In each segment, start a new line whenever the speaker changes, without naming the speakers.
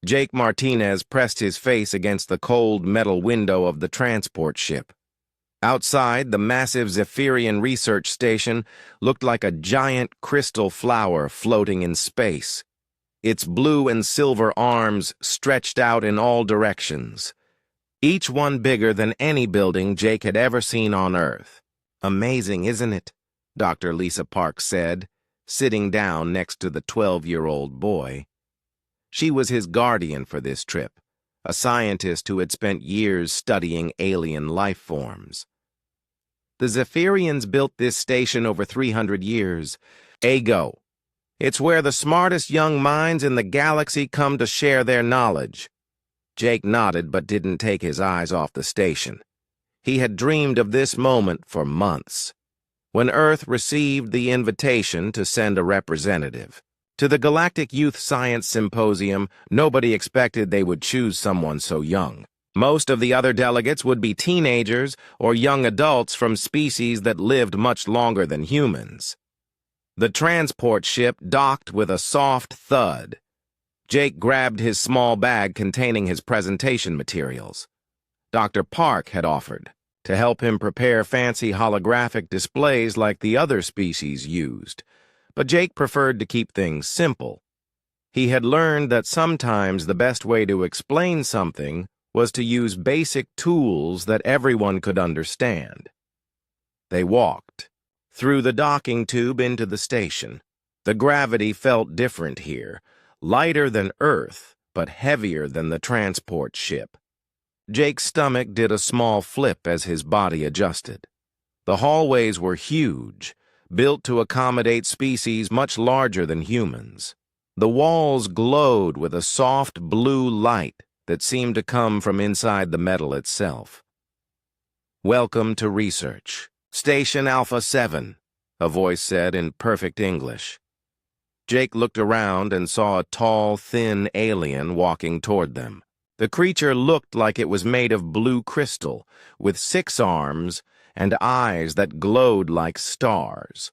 Jake Martinez pressed his face against the cold metal window of the transport ship. Outside, the massive Zephyrian research station looked like a giant crystal flower floating in space. Its blue and silver arms stretched out in all directions, each one bigger than any building Jake had ever seen on Earth. "Amazing, isn't it?" Dr. Lisa Parks said, sitting down next to the 12-year-old boy. She was his guardian for this trip, a scientist who had spent years studying alien life forms. "The Zephyrians built this station over 300 years ago. It's where the smartest young minds in the galaxy come to share their knowledge." Jake nodded but didn't take his eyes off the station. He had dreamed of this moment for months. When Earth received the invitation to send a representative to the Galactic Youth Science Symposium, nobody expected they would choose someone so young. Most of the other delegates would be teenagers or young adults from species that lived much longer than humans. The transport ship docked with a soft thud. Jake grabbed his small bag containing his presentation materials. Dr. Park had offered to help him prepare fancy holographic displays like the other species used, but Jake preferred to keep things simple. He had learned that sometimes the best way to explain something was to use basic tools that everyone could understand. They walked through the docking tube into the station. The gravity felt different here, lighter than Earth, but heavier than the transport ship. Jake's stomach did a small flip as his body adjusted. The hallways were huge, built to accommodate species much larger than humans. The walls glowed with a soft blue light that seemed to come from inside the metal itself. "Welcome to research. Station Alpha 7, a voice said in perfect English. Jake looked around and saw a tall, thin alien walking toward them. The creature looked like it was made of blue crystal, with 6 arms and eyes that glowed like stars.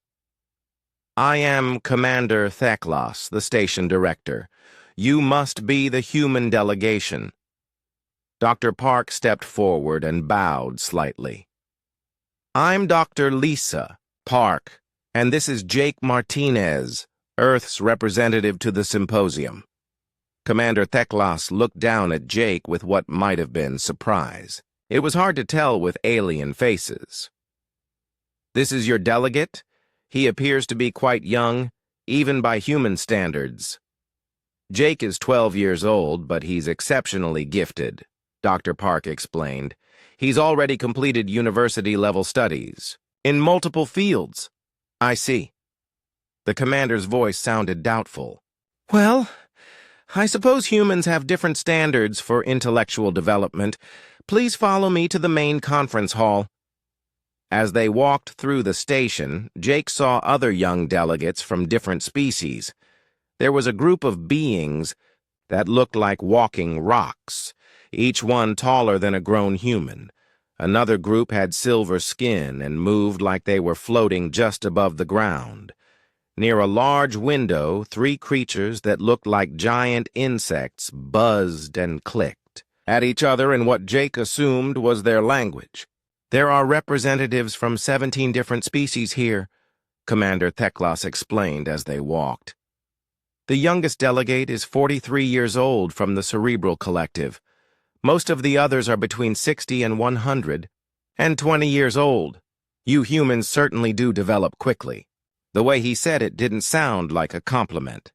"I am Commander Theklos, the station director. You must be the human delegation." Dr. Park stepped forward and bowed slightly. "I'm Dr. Lisa Park, and this is Jake Martinez, Earth's representative to the symposium." Commander Theklos looked down at Jake with what might have been surprise. It was hard to tell with alien faces. "This is your delegate? He appears to be quite young, even by human standards." "Jake is 12 years old, but he's exceptionally gifted," Dr. Park explained. "He's already completed university-level studies in multiple fields." "I see." The commander's voice sounded doubtful. "Well, I suppose humans have different standards for intellectual development. Please follow me to the main conference hall." As they walked through the station, Jake saw other young delegates from different species. There was a group of beings that looked like walking rocks, each one taller than a grown human. Another group had silver skin and moved like they were floating just above the ground. Near a large window, 3 creatures that looked like giant insects buzzed and clicked at each other in what Jake assumed was their language. "There are representatives from 17 different species here," Commander Theklos explained as they walked. "The youngest delegate is 43 years old from the Cerebral Collective. Most of the others are between 60 and 100, and 20 years old. You humans certainly do develop quickly." The way he said it didn't sound like a compliment.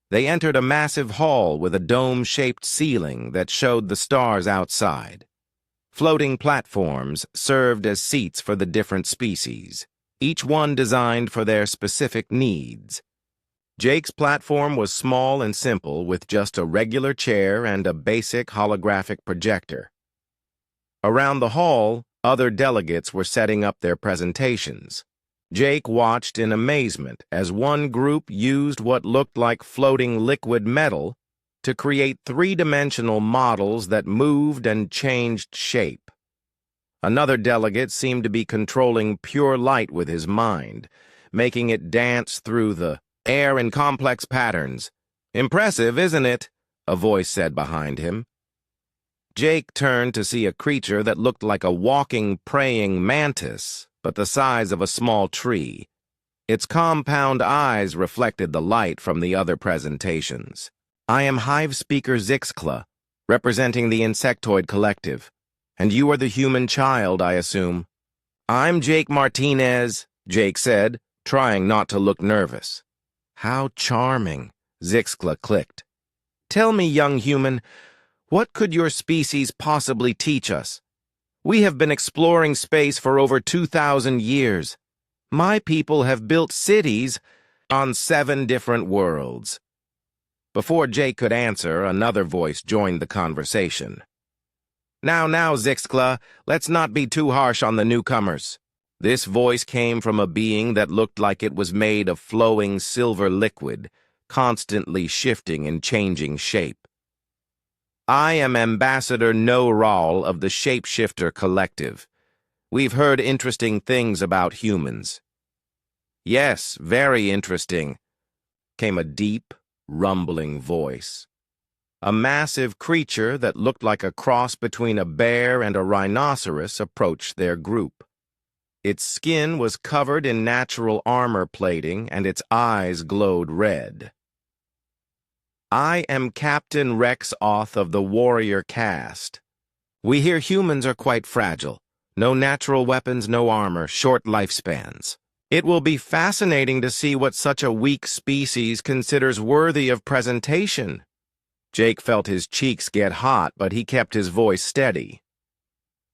They entered a massive hall with a dome-shaped ceiling that showed the stars outside. Floating platforms served as seats for the different species, each one designed for their specific needs. Jake's platform was small and simple, with just a regular chair and a basic holographic projector. Around the hall, other delegates were setting up their presentations. Jake watched in amazement as one group used what looked like floating liquid metal to create 3-dimensional models that moved and changed shape. Another delegate seemed to be controlling pure light with his mind, making it dance through the air in complex patterns. "Impressive, isn't it?" a voice said behind him. Jake turned to see a creature that looked like a walking, praying mantis, but the size of a small tree. Its compound eyes reflected the light from the other presentations. I am Hive Speaker Zixkla, representing the Insectoid Collective. And you are the human child, I assume. I'm Jake Martinez, Jake said, trying not to look nervous. How charming, Zixkla clicked. Tell me, young human, what could your species possibly teach us? We have been exploring space for over 2,000 years. My people have built cities on 7 different worlds. Before Jake could answer, another voice joined the conversation. Now, Zixkla, let's not be too harsh on the newcomers. This voice came from a being that looked like it was made of flowing silver liquid, constantly shifting and changing shape. I am Ambassador No Rawl of the Shapeshifter Collective. We've heard interesting things about humans. Yes, very interesting, came a deep, rumbling voice. A massive creature that looked like a cross between a bear and a rhinoceros approached their group. Its skin was covered in natural armor plating, and its eyes glowed red. I am Captain Rex Oth of the Warrior Caste. We hear humans are quite fragile. No natural weapons, no armor, short lifespans. It will be fascinating to see what such a weak species considers worthy of presentation. Jake felt his cheeks get hot, but he kept his voice steady.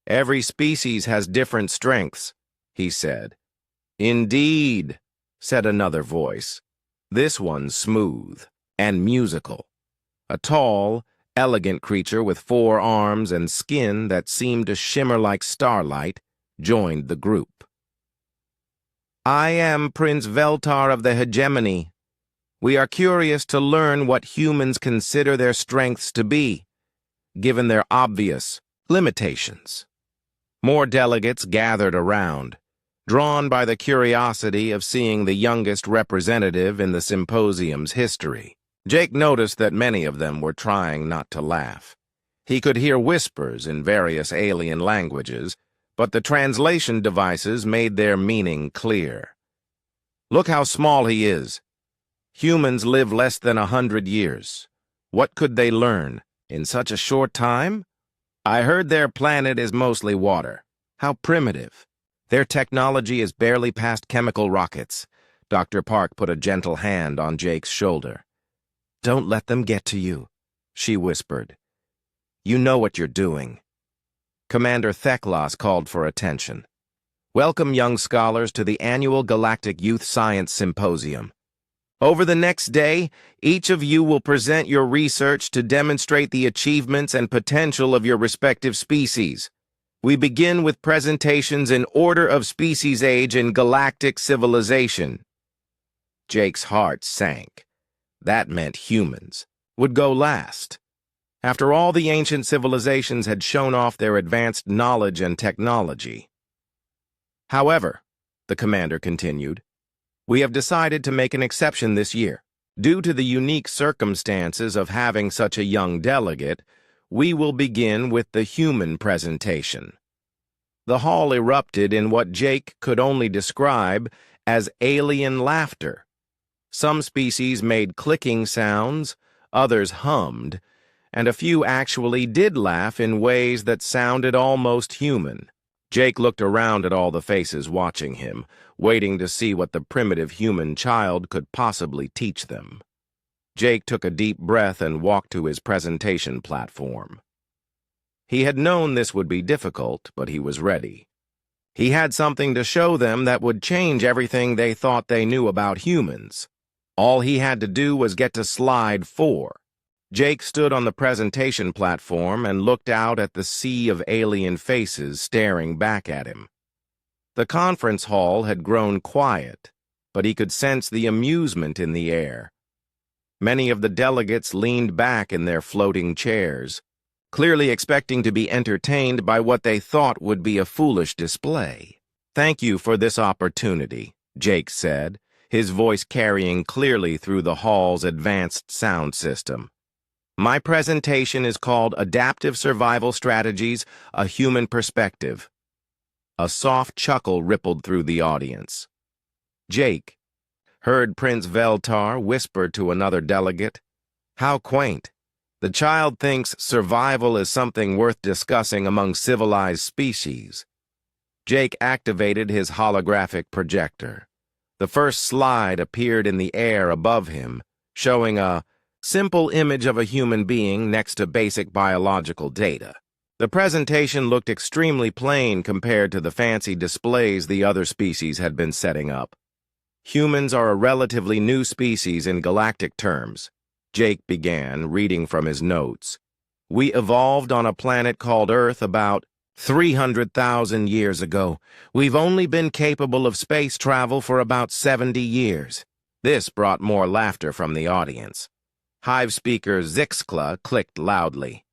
Every species has different strengths, he said. Indeed, said another voice. This one's smooth and musical. A tall, elegant creature with 4 arms and skin that seemed to shimmer like starlight joined the group. I am Prince Veltar of the Hegemony. We are curious to learn what humans consider their strengths to be, given their obvious limitations. More delegates gathered around, drawn by the curiosity of seeing the youngest representative in the symposium's history. Jake noticed that many of them were trying not to laugh. He could hear whispers in various alien languages, but the translation devices made their meaning clear. Look how small he is. Humans live less than 100 years. What could they learn in such a short time? I heard their planet is mostly water. How primitive. Their technology is barely past chemical rockets. Dr. Park put a gentle hand on Jake's shoulder. Don't let them get to you, she whispered. You know what you're doing. Commander Theklos called for attention. Welcome, young scholars, to the annual Galactic Youth Science Symposium. Over the next day, each of you will present your research to demonstrate the achievements and potential of your respective species. We begin with presentations in order of species age in galactic civilization. Jake's heart sank. That meant humans would go last. After all the ancient civilizations had shown off their advanced knowledge and technology. However, the commander continued, we have decided to make an exception this year. Due to the unique circumstances of having such a young delegate, we will begin with the human presentation. The hall erupted in what Jake could only describe as alien laughter. Some species made clicking sounds, others hummed, and a few actually did laugh in ways that sounded almost human. Jake looked around at all the faces watching him, waiting to see what the primitive human child could possibly teach them. Jake took a deep breath and walked to his presentation platform. He had known this would be difficult, but he was ready. He had something to show them that would change everything they thought they knew about humans. All he had to do was get to slide 4. Jake stood on the presentation platform and looked out at the sea of alien faces staring back at him. The conference hall had grown quiet, but he could sense the amusement in the air. Many of the delegates leaned back in their floating chairs, clearly expecting to be entertained by what they thought would be a foolish display. Thank you for this opportunity, Jake said, his voice carrying clearly through the hall's advanced sound system. My presentation is called Adaptive Survival Strategies, A Human Perspective. A soft chuckle rippled through the audience. Jake heard Prince Veltar whisper to another delegate. How quaint. The child thinks survival is something worth discussing among civilized species. Jake activated his holographic projector. The first slide appeared in the air above him, showing a simple image of a human being next to basic biological data. The presentation looked extremely plain compared to the fancy displays the other species had been setting up. Humans are a relatively new species in galactic terms. Jake began, reading from his notes. We evolved on a planet called Earth about 300,000 years ago. We've only been capable of space travel for about 70 years. This brought more laughter from the audience. Hive speaker Zixkla clicked loudly.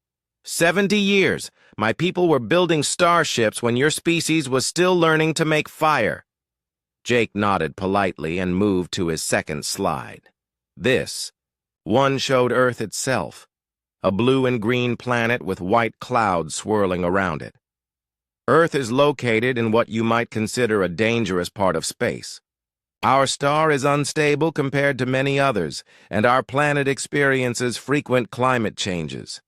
70 years! My people were building starships when your species was still learning to make fire. Jake nodded politely and moved to his second slide. This one showed Earth itself, a blue and green planet with white clouds swirling around it. Earth is located in what you might consider a dangerous part of space. Our star is unstable compared to many others, and our planet experiences frequent climate changes.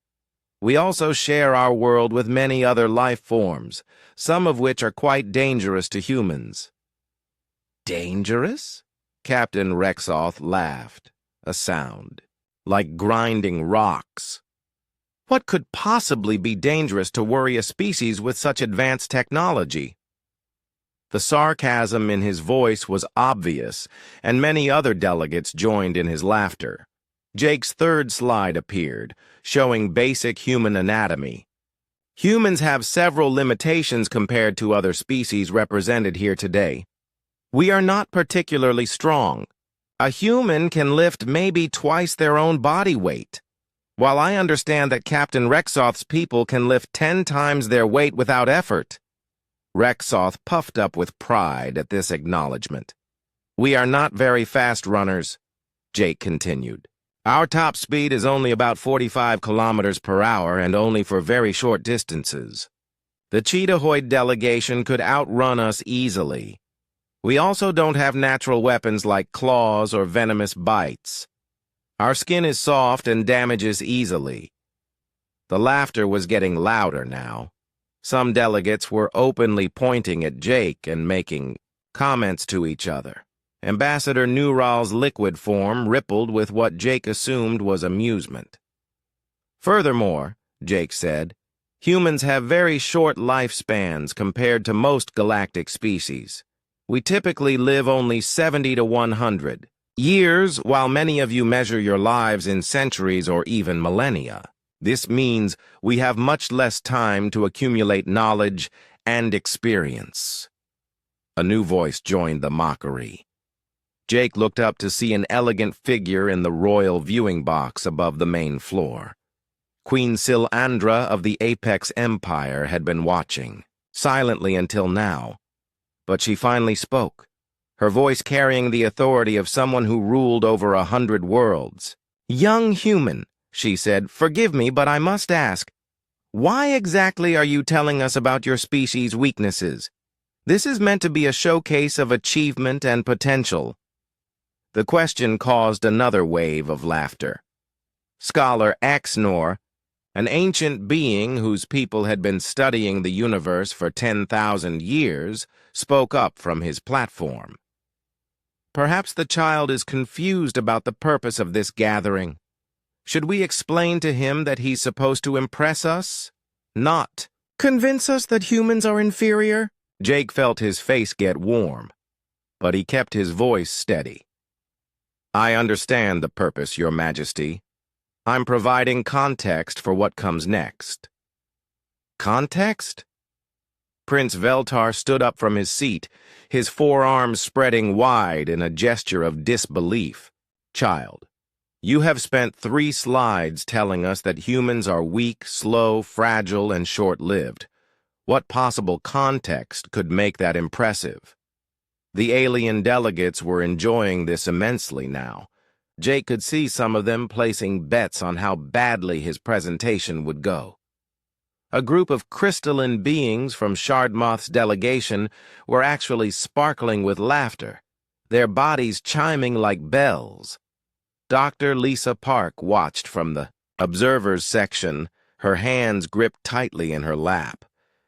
We also share our world with many other life forms, some of which are quite dangerous to humans. Dangerous? Captain Rexoth laughed, a sound like grinding rocks. What could possibly be dangerous to worry a species with such advanced technology? The sarcasm in his voice was obvious, and many other delegates joined in his laughter. Jake's third slide appeared, showing basic human anatomy. Humans have several limitations compared to other species represented here today. We are not particularly strong. A human can lift maybe twice their own body weight, while I understand that Captain Rexoth's people can lift 10 times their weight without effort. Rexoth puffed up with pride at this acknowledgement. We are not very fast runners, Jake continued. Our top speed is only about 45 kilometers per hour and only for very short distances. The Cheetahhoid delegation could outrun us easily. We also don't have natural weapons like claws or venomous bites. Our skin is soft and damages easily. The laughter was getting louder now. Some delegates were openly pointing at Jake and making comments to each other. Ambassador Neural's liquid form rippled with what Jake assumed was amusement. Furthermore, Jake said, humans have very short lifespans compared to most galactic species. We typically live only 70 to 100 years, while many of you measure your lives in centuries or even millennia. This means we have much less time to accumulate knowledge and experience. A new voice joined the mockery. Jake looked up to see an elegant figure in the royal viewing box above the main floor. Queen Silandra of the Apex Empire had been watching, silently until now. But she finally spoke, her voice carrying the authority of someone who ruled over 100 worlds. Young human, she said, forgive me, but I must ask, why exactly are you telling us about your species' weaknesses? This is meant to be a showcase of achievement and potential. The question caused another wave of laughter. Scholar Axnor, an ancient being whose people had been studying the universe for 10,000 years, spoke up from his platform. Perhaps the child is confused about the purpose of this gathering. Should we explain to him that he's supposed to impress us? Not convince us that humans are inferior? Jake felt his face get warm, but he kept his voice steady. I understand the purpose, Your Majesty. I'm providing context for what comes next. Context? Prince Veltar stood up from his seat, his forearms spreading wide in a gesture of disbelief. Child, you have spent 3 slides telling us that humans are weak, slow, fragile, and short-lived. What possible context could make that impressive? The alien delegates were enjoying this immensely now. Jake could see some of them placing bets on how badly his presentation would go. A group of crystalline beings from Shardmoth's delegation were actually sparkling with laughter, their bodies chiming like bells. Dr. Lisa Park watched from the observers section, her hands gripped tightly in her lap.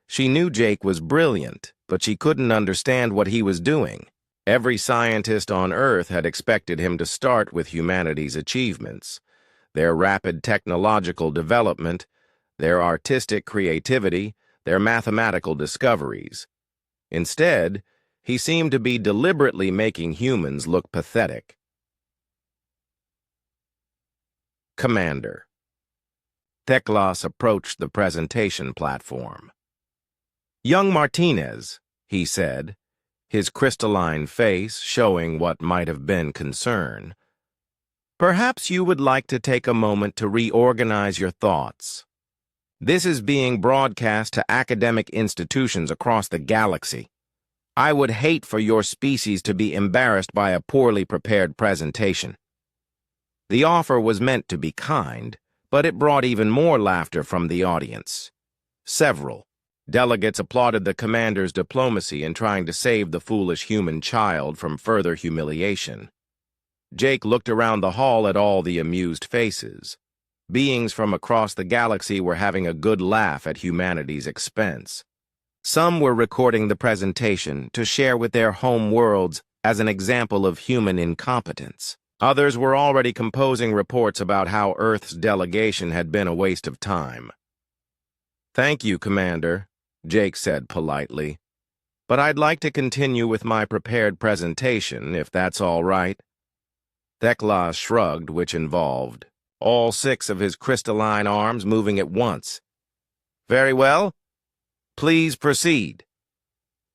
She knew Jake was brilliant, but she couldn't understand what he was doing. Every scientist on Earth had expected him to start with humanity's achievements, their rapid technological development, their artistic creativity, their mathematical discoveries. Instead, he seemed to be deliberately making humans look pathetic. Commander. Teklas approached the presentation platform. "Young Martinez," he said, his crystalline face showing what might have been concern. "Perhaps you would like to take a moment to reorganize your thoughts. This is being broadcast to academic institutions across the galaxy. I would hate for your species to be embarrassed by a poorly prepared presentation." The offer was meant to be kind, but it brought even more laughter from the audience. Several delegates applauded the commander's diplomacy in trying to save the foolish human child from further humiliation. Jake looked around the hall at all the amused faces. Beings from across the galaxy were having a good laugh at humanity's expense. Some were recording the presentation to share with their home worlds as an example of human incompetence. Others were already composing reports about how Earth's delegation had been a waste of time. "Thank you, Commander," Jake said politely, "but I'd like to continue with my prepared presentation, if that's all right." Teklas shrugged, which involved all 6 of his crystalline arms moving at once. "Very well. Please proceed."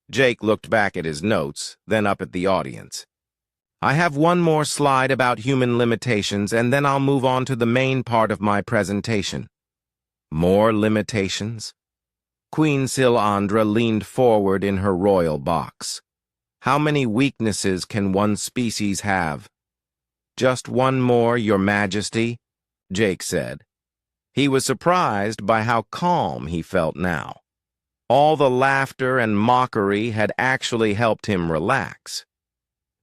Jake looked back at his notes, then up at the audience. "I have one more slide about human limitations, and then I'll move on to the main part of my presentation." "More limitations?" Queen Silandra leaned forward in her royal box. "How many weaknesses can one species have?" "Just one more, Your Majesty," Jake said. He was surprised by how calm he felt now. All the laughter and mockery had actually helped him relax.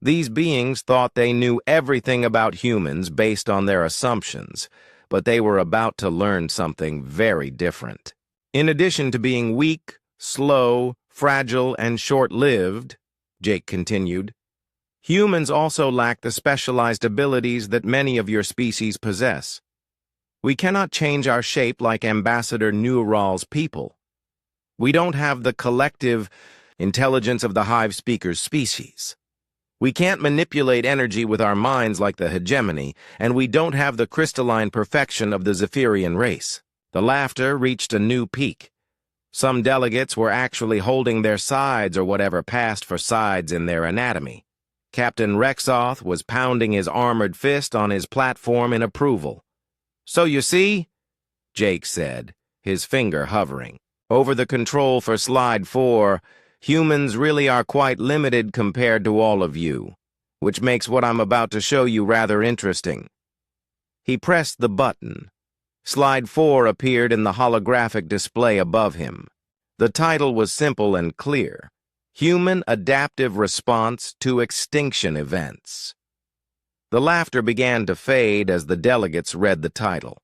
These beings thought they knew everything about humans based on their assumptions, but they were about to learn something very different. In addition to being weak, slow, fragile, and short-lived, Jake continued, humans also lack the specialized abilities that many of your species possess. We cannot change our shape like Ambassador Neural's people. We don't have the collective intelligence of the Hive Speaker's species. We can't manipulate energy with our minds like the hegemony, and we don't have the crystalline perfection of the Zephyrian race. The laughter reached a new peak. Some delegates were actually holding their sides or whatever passed for sides in their anatomy. Captain Rexoth was pounding his armored fist on his platform in approval. "So you see," Jake said, his finger hovering over the control for slide 4, humans really are quite limited compared to all of you, which makes what I'm about to show you rather interesting. He pressed the button. Slide 4 appeared in the holographic display above him. The title was simple and clear: Human Adaptive Response to Extinction Events. The laughter began to fade as the delegates read the title.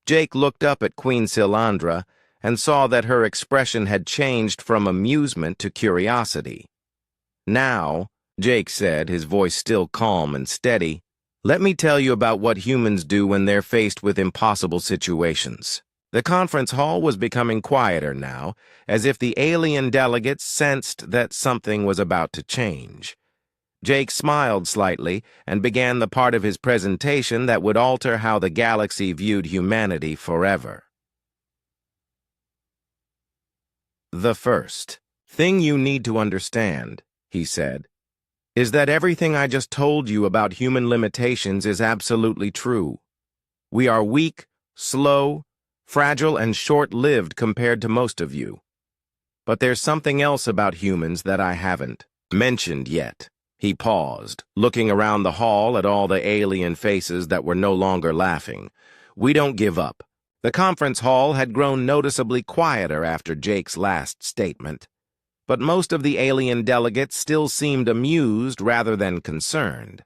Jake looked up at Queen Silandra and saw that her expression had changed from amusement to curiosity. "Now," Jake said, his voice still calm and steady, "let me tell you about what humans do when they're faced with impossible situations." The conference hall was becoming quieter now, as if the alien delegates sensed that something was about to change. Jake smiled slightly and began the part of his presentation that would alter how the galaxy viewed humanity forever. "The first thing you need to understand," he said, "is that everything I just told you about human limitations is absolutely true. We are weak, slow, fragile, and short-lived compared to most of you. But there's something else about humans that I haven't mentioned yet. He paused, looking around the hall at all the alien faces that were no longer laughing. "We don't give up." The conference hall had grown noticeably quieter after Jake's last statement, but most of the alien delegates still seemed amused rather than concerned.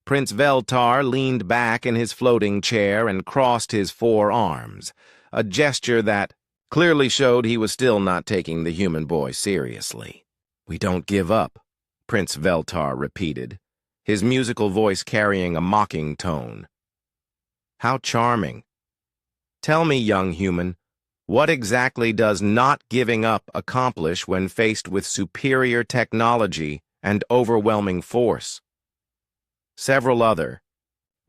Prince Veltar leaned back in his floating chair and crossed his 4 arms, a gesture that clearly showed he was still not taking the human boy seriously. "We don't give up," Prince Veltar repeated, his musical voice carrying a mocking tone. "How charming. Tell me, young human, what exactly does not giving up accomplish when faced with superior technology and overwhelming force?" Several other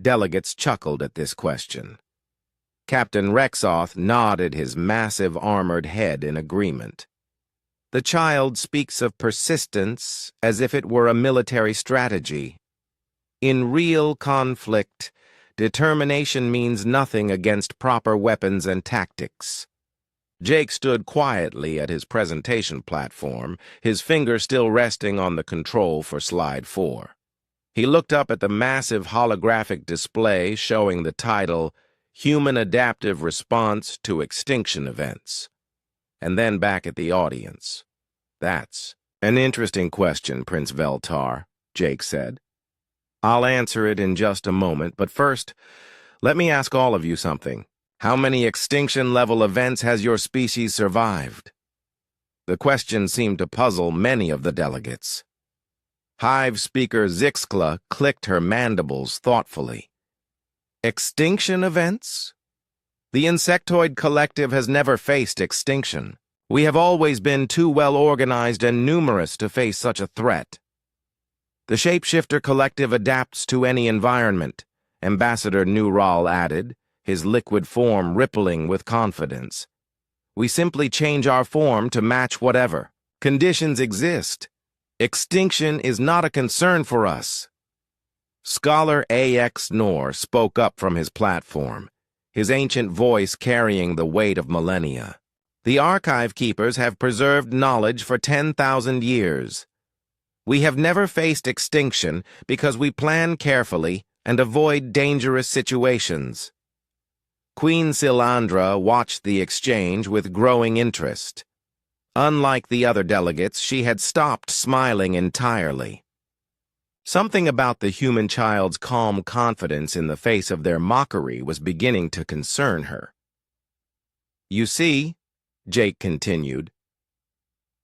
delegates chuckled at this question. Captain Rexoth nodded his massive armored head in agreement. "The child speaks of persistence as if it were a military strategy. In real conflict, determination means nothing against proper weapons and tactics." Jake stood quietly at his presentation platform, his finger still resting on the control for slide 4. He looked up at the massive holographic display showing the title, Human Adaptive Response to Extinction Events, and then back at the audience. "That's an interesting question, Prince Veltar," Jake said. "I'll answer it in just a moment, but first, let me ask all of you something. How many extinction-level events has your species survived?" The question seemed to puzzle many of the delegates. Hive speaker Zixkla clicked her mandibles thoughtfully. "Extinction events? The insectoid collective has never faced extinction. We have always been too well organized and numerous to face such a threat. The shapeshifter collective adapts to any environment," Ambassador Neural added, his liquid form rippling with confidence. "We simply change our form to match whatever conditions exist. Extinction is not a concern for us." Scholar A.X. Nor spoke up from his platform, his ancient voice carrying the weight of millennia. "The archive keepers have preserved knowledge for 10,000 years. We have never faced extinction because we plan carefully and avoid dangerous situations." Queen Silandra watched the exchange with growing interest. Unlike the other delegates, she had stopped smiling entirely. Something about the human child's calm confidence in the face of their mockery was beginning to concern her. "You see," Jake continued,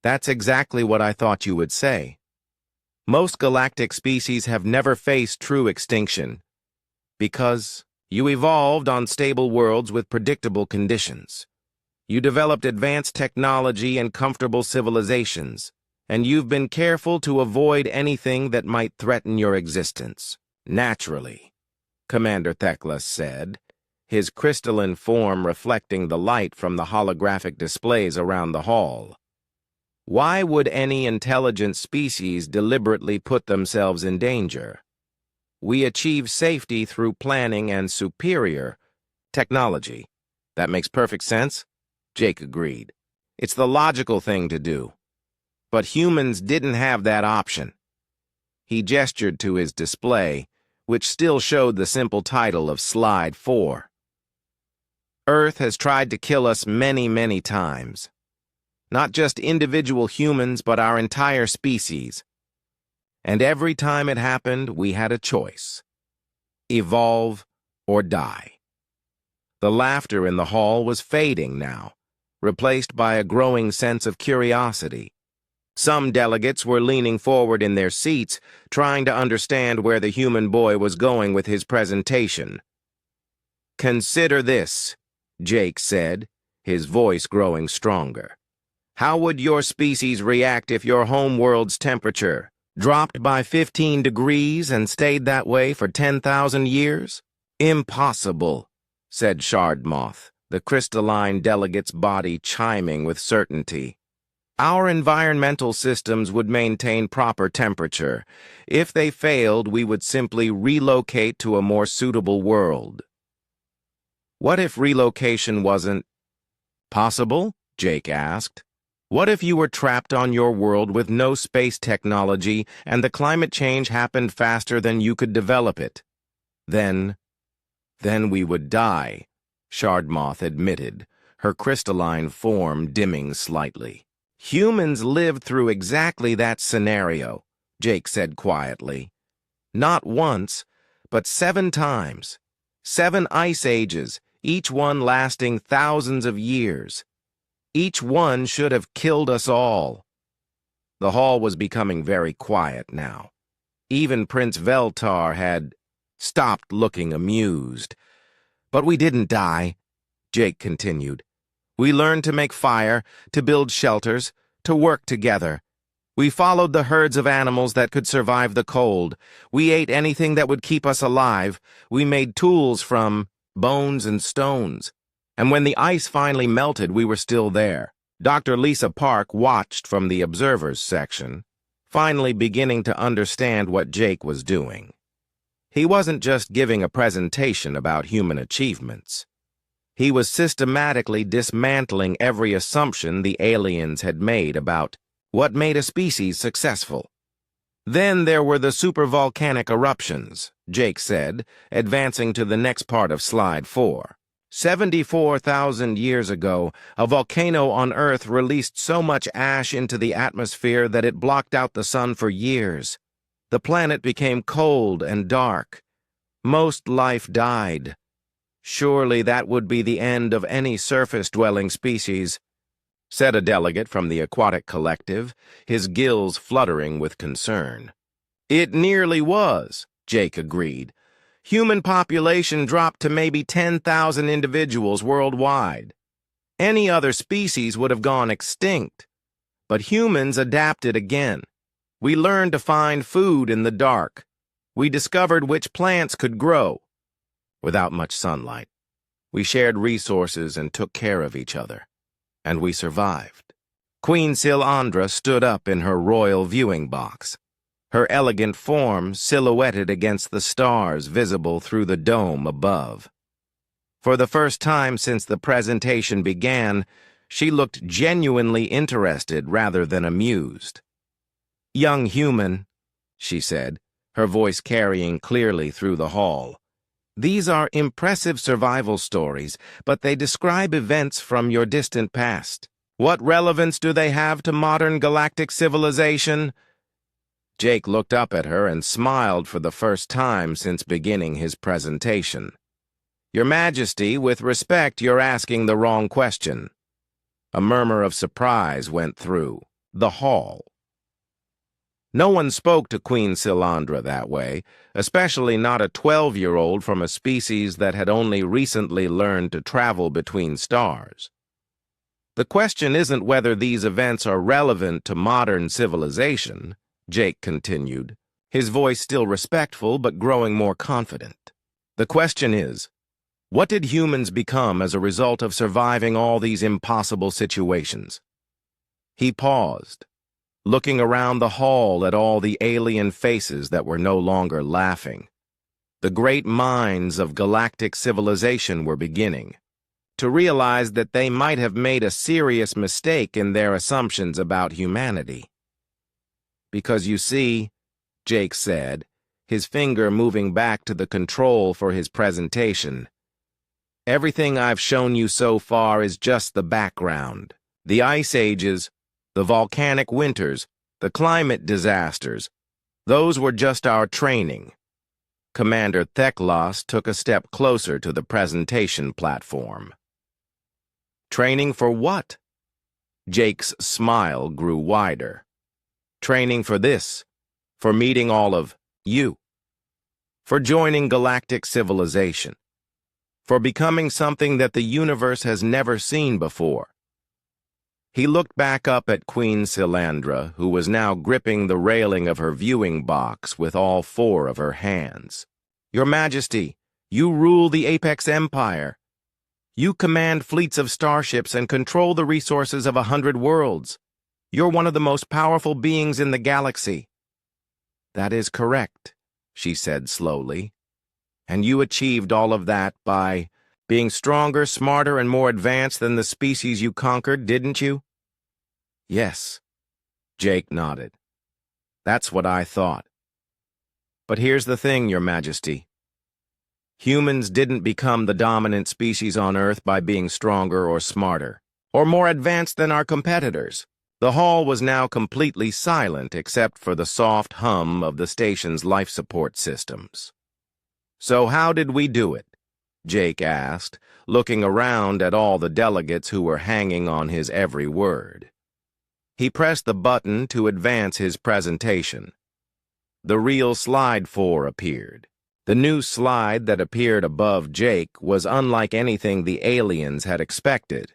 "that's exactly what I thought you would say. Most galactic species have never faced true extinction because you evolved on stable worlds with predictable conditions. You developed advanced technology and comfortable civilizations, and you've been careful to avoid anything that might threaten your existence. Naturally," Commander Thekla said, his crystalline form reflecting the light from the holographic displays around the hall. "Why would any intelligent species deliberately put themselves in danger? We achieve safety through planning and superior technology." "That makes perfect sense," Jake agreed. "It's the logical thing to do. But humans didn't have that option." He gestured to his display, which still showed the simple title of Slide 4. "Earth has tried to kill us many, many times. Not just individual humans, but our entire species. And every time it happened, we had a choice. Evolve or die." The laughter in the hall was fading now, replaced by a growing sense of curiosity. Some delegates were leaning forward in their seats, trying to understand where the human boy was going with his presentation. "Consider this," Jake said, his voice growing stronger. "How would your species react if your homeworld's temperature dropped by 15 degrees and stayed that way for 10,000 years? "Impossible," said Shardmoth, the crystalline delegate's body chiming with certainty. "Our environmental systems would maintain proper temperature. If they failed, we would simply relocate to a more suitable world." "What if relocation wasn't possible?" Jake asked. What if you were trapped on your world with no space technology and the climate change happened faster than you could develop it? Then we would die, Shardmoth admitted, her crystalline form dimming slightly. Humans lived through exactly that scenario, Jake said quietly. Not once, but 7 times. 7 ice ages, each one lasting thousands of years. Each one should have killed us all. The hall was becoming very quiet now. Even Prince Veltar had stopped looking amused. But we didn't die, Jake continued. We learned to make fire, to build shelters, to work together. We followed the herds of animals that could survive the cold. We ate anything that would keep us alive. We made tools from bones and stones. And when the ice finally melted, we were still there. Dr. Lisa Park watched from the observers section, finally beginning to understand what Jake was doing. He wasn't just giving a presentation about human achievements. He was systematically dismantling every assumption the aliens had made about what made a species successful. Then there were the supervolcanic eruptions, Jake said, advancing to the next part of slide 4. 74,000 years ago, a volcano on Earth released so much ash into the atmosphere that it blocked out the sun for years. The planet became cold and dark. Most life died. Surely that would be the end of any surface-dwelling species, said a delegate from the aquatic collective, his gills fluttering with concern. It nearly was, Jake agreed. Human population dropped to maybe 10,000 individuals worldwide. Any other species would have gone extinct. But humans adapted again. We learned to find food in the dark. We discovered which plants could grow without much sunlight. We shared resources and took care of each other. And we survived. Queen Silandra stood up in her royal viewing box, her elegant form silhouetted against the stars visible through the dome above. For the first time since the presentation began, she looked genuinely interested rather than amused. "Young human," she said, her voice carrying clearly through the hall. "These are impressive survival stories, but they describe events from your distant past. What relevance do they have to modern galactic civilization?" Jake looked up at her and smiled for the first time since beginning his presentation. "Your Majesty, with respect, you're asking the wrong question." A murmur of surprise went through the hall. No one spoke to Queen Silandra that way, especially not a 12-year-old from a species that had only recently learned to travel between stars. "The question isn't whether these events are relevant to modern civilization," Jake continued, his voice still respectful but growing more confident. "The question is, what did humans become as a result of surviving all these impossible situations?" He paused, looking around the hall at all the alien faces that were no longer laughing. The great minds of galactic civilization were beginning to realize that they might have made a serious mistake in their assumptions about humanity. "Because you see," Jake said, his finger moving back to the control for his presentation, "everything I've shown you so far is just the background. The ice ages, the volcanic winters, the climate disasters, those were just our training." Commander Theklos took a step closer to the presentation platform. "Training for what?" Jake's smile grew wider. "Training for this, for meeting all of you, for joining galactic civilization, for becoming something that the universe has never seen before." He looked back up at Queen Silandra, who was now gripping the railing of her viewing box with all 4 of her hands. "Your Majesty, you rule the Apex Empire. You command fleets of starships and control the resources of 100 worlds. You're one of the most powerful beings in the galaxy." "That is correct," she said slowly. "And you achieved all of that by being stronger, smarter, and more advanced than the species you conquered, didn't you?" Yes, Jake nodded. That's what I thought. But here's the thing, Your Majesty. Humans didn't become the dominant species on Earth by being stronger or smarter, or more advanced than our competitors. The hall was now completely silent except for the soft hum of the station's life support systems. So how did we do it? Jake asked, looking around at all the delegates who were hanging on his every word. He pressed the button to advance his presentation. The real slide 4 appeared. The new slide that appeared above Jake was unlike anything the aliens had expected.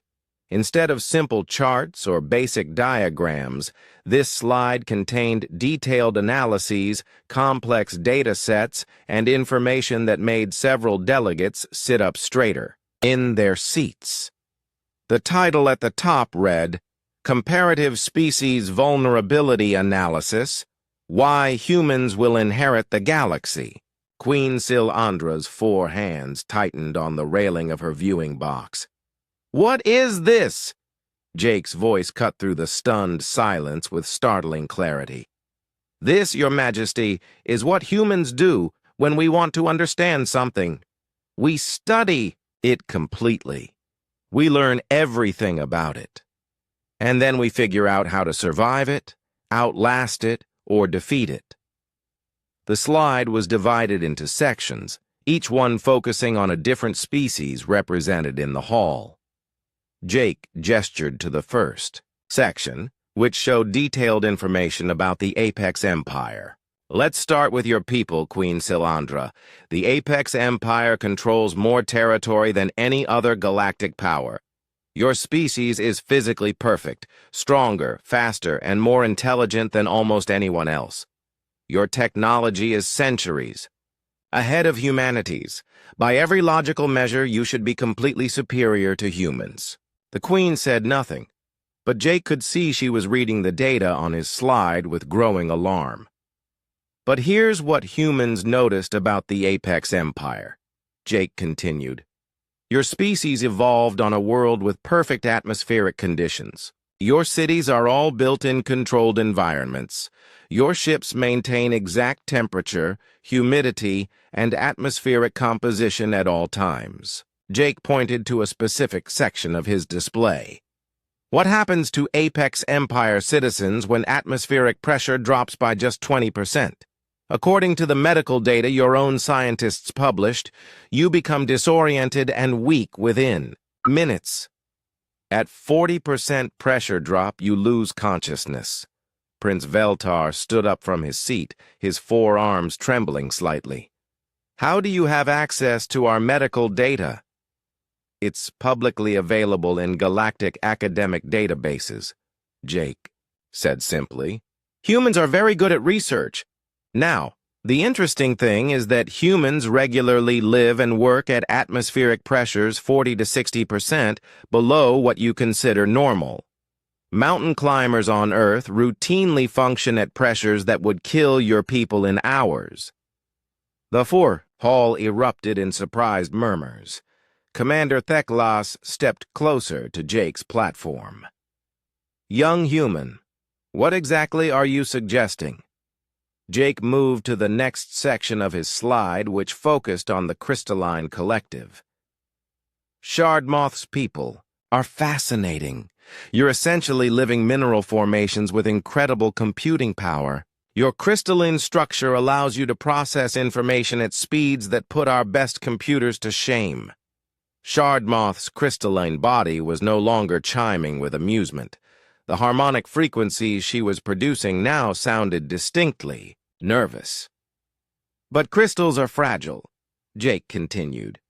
Instead of simple charts or basic diagrams, this slide contained detailed analyses, complex data sets, and information that made several delegates sit up straighter in their seats. The title at the top read, Comparative Species Vulnerability Analysis, Why Humans Will Inherit the Galaxy. Queen Silandra's 4 hands tightened on the railing of her viewing box. What is this? Jake's voice cut through the stunned silence with startling clarity. This, Your Majesty, is what humans do when we want to understand something. We study it completely. We learn everything about it. And then we figure out how to survive it, outlast it, or defeat it. The slide was divided into sections, each one focusing on a different species represented in the hall. Jake gestured to the first section, which showed detailed information about the Apex Empire. Let's start with your people, Queen Silandra. The Apex Empire controls more territory than any other galactic power. Your species is physically perfect, stronger, faster, and more intelligent than almost anyone else. Your technology is centuries ahead of humanity's. By every logical measure, you should be completely superior to humans. The Queen said nothing, but Jake could see she was reading the data on his slide with growing alarm. But here's what humans noticed about the Apex Empire, Jake continued. Your species evolved on a world with perfect atmospheric conditions. Your cities are all built in controlled environments. Your ships maintain exact temperature, humidity, and atmospheric composition at all times. Jake pointed to a specific section of his display. What happens to Apex Empire citizens when atmospheric pressure drops by just 20%? According to the medical data your own scientists published, you become disoriented and weak within minutes. At 40% pressure drop, you lose consciousness. Prince Veltar stood up from his seat, his forearms trembling slightly. How do you have access to our medical data? It's publicly available in galactic academic databases, Jake said simply. Humans are very good at research. Now, the interesting thing is that humans regularly live and work at atmospheric pressures 40 to 60% below what you consider normal. Mountain climbers on Earth routinely function at pressures that would kill your people in hours. The hall erupted in surprised murmurs. Commander Theklas stepped closer to Jake's platform. Young human, what exactly are you suggesting? Jake moved to the next section of his slide, which focused on the crystalline collective. Shardmoth's people are fascinating. You're essentially living mineral formations with incredible computing power. Your crystalline structure allows you to process information at speeds that put our best computers to shame. Shardmoth's crystalline body was no longer chiming with amusement. The harmonic frequencies she was producing now sounded distinctly nervous. But crystals are fragile, Jake continued.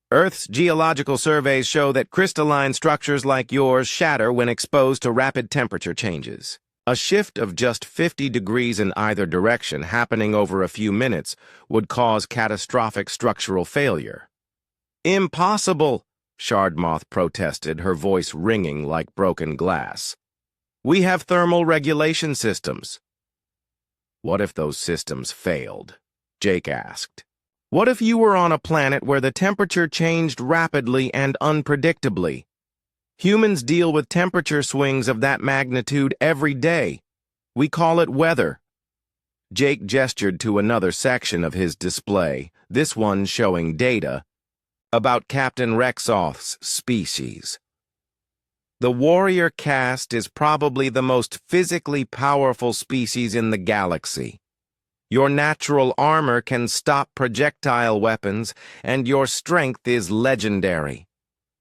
Earth's geological surveys show that crystalline structures like yours shatter when exposed to rapid temperature changes. A shift of just 50 degrees in either direction happening over a few minutes would cause catastrophic structural failure. Impossible, Shardmoth protested, her voice ringing like broken glass. We have thermal regulation systems. What if those systems failed? Jake asked. What if you were on a planet where the temperature changed rapidly and unpredictably? Humans deal with temperature swings of that magnitude every day. We call it weather. Jake gestured to another section of his display, this one showing data about Captain Rexoth's species. The warrior caste is probably the most physically powerful species in the galaxy. Your natural armor can stop projectile weapons, and your strength is legendary.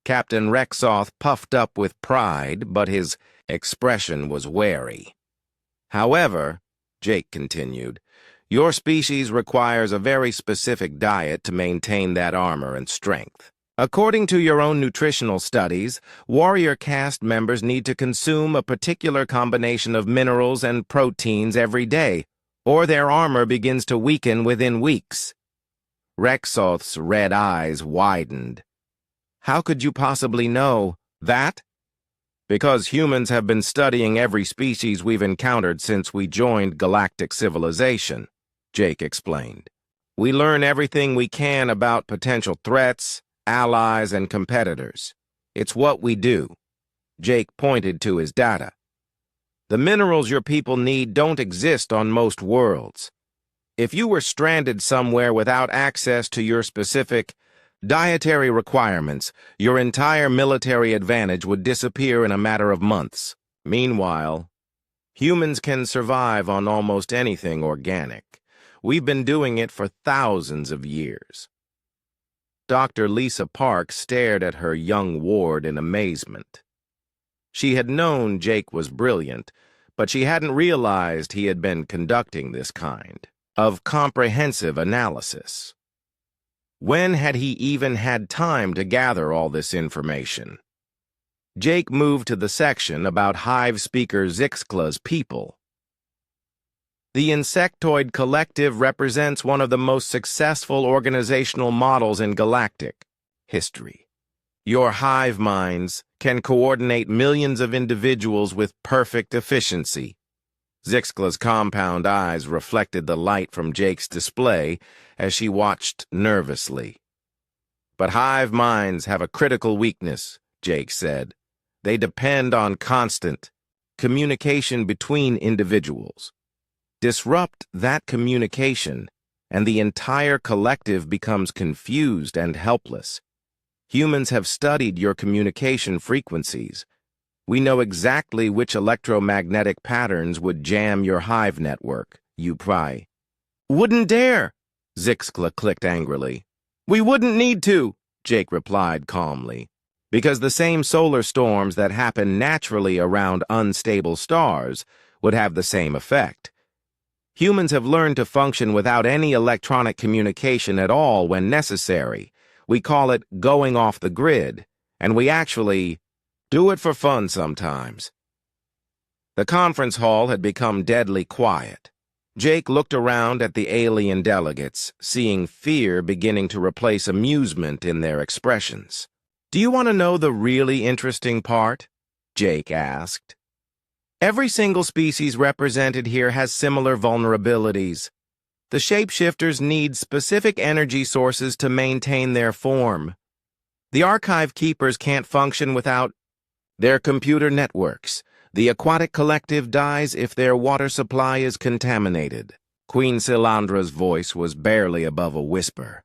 Captain Rexoth puffed up with pride, but his expression was wary. However, Jake continued, your species requires a very specific diet to maintain that armor and strength. According to your own nutritional studies, warrior caste members need to consume a particular combination of minerals and proteins every day, or their armor begins to weaken within weeks. Rexoth's red eyes widened. How could you possibly know that? Because humans have been studying every species we've encountered since we joined galactic civilization, Jake explained. We learn everything we can about potential threats, allies, and competitors. It's what we do. Jake pointed to his data. The minerals your people need don't exist on most worlds. If you were stranded somewhere without access to your specific dietary requirements, your entire military advantage would disappear in a matter of months. Meanwhile, humans can survive on almost anything organic. We've been doing it for thousands of years. Dr. Lisa Park stared at her young ward in amazement. She had known Jake was brilliant, but she hadn't realized he had been conducting this kind of comprehensive analysis. When had he even had time to gather all this information? Jake moved to the section about Hive Speaker Zixkla's people. The Insectoid Collective represents one of the most successful organizational models in galactic history. Your hive minds can coordinate millions of individuals with perfect efficiency. Zixkla's compound eyes reflected the light from Jake's display as she watched nervously. But hive minds have a critical weakness, Jake said. They depend on constant communication between individuals. Disrupt that communication, and the entire collective becomes confused and helpless. Humans have studied your communication frequencies. We know exactly which electromagnetic patterns would jam your hive network, you pry. Wouldn't dare, Zixkla clicked angrily. We wouldn't need to, Jake replied calmly, because the same solar storms that happen naturally around unstable stars would have the same effect. Humans have learned to function without any electronic communication at all when necessary. We call it going off the grid, and we actually do it for fun sometimes. The conference hall had become deadly quiet. Jake looked around at the alien delegates, seeing fear beginning to replace amusement in their expressions. Do you want to know the really interesting part? Jake asked. Every single species represented here has similar vulnerabilities. The shapeshifters need specific energy sources to maintain their form. The archive keepers can't function without their computer networks. The aquatic collective dies if their water supply is contaminated. Queen Silandra's voice was barely above a whisper.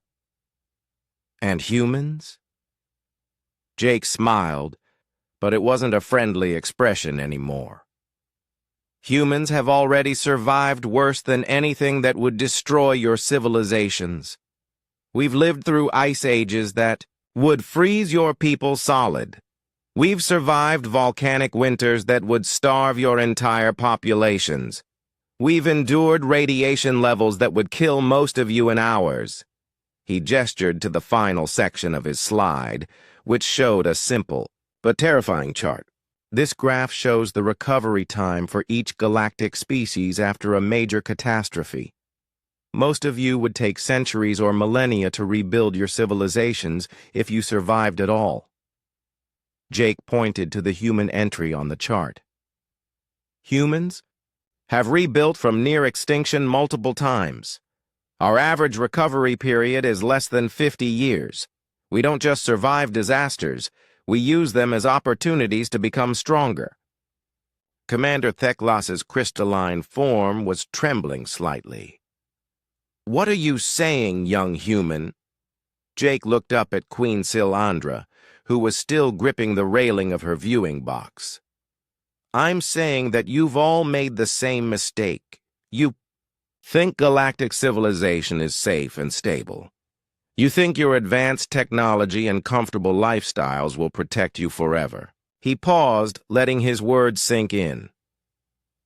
And humans? Jake smiled, but it wasn't a friendly expression anymore. Humans have already survived worse than anything that would destroy your civilizations. We've lived through ice ages that would freeze your people solid. We've survived volcanic winters that would starve your entire populations. We've endured radiation levels that would kill most of you in hours. He gestured to the final section of his slide, which showed a simple but terrifying chart. This graph shows the recovery time for each galactic species after a major catastrophe. Most of you would take centuries or millennia to rebuild your civilizations if you survived at all. Jake pointed to the human entry on the chart. Humans have rebuilt from near extinction multiple times. Our average recovery period is less than 50 years. We don't just survive disasters, We use them as opportunities to become stronger. Commander Theklas's crystalline form was trembling slightly. "What are you saying, young human?" Jake looked up at Queen Silandra, who was still gripping the railing of her viewing box. "I'm saying that you've all made the same mistake. You think galactic civilization is safe and stable. You think your advanced technology and comfortable lifestyles will protect you forever." He paused, letting his words sink in.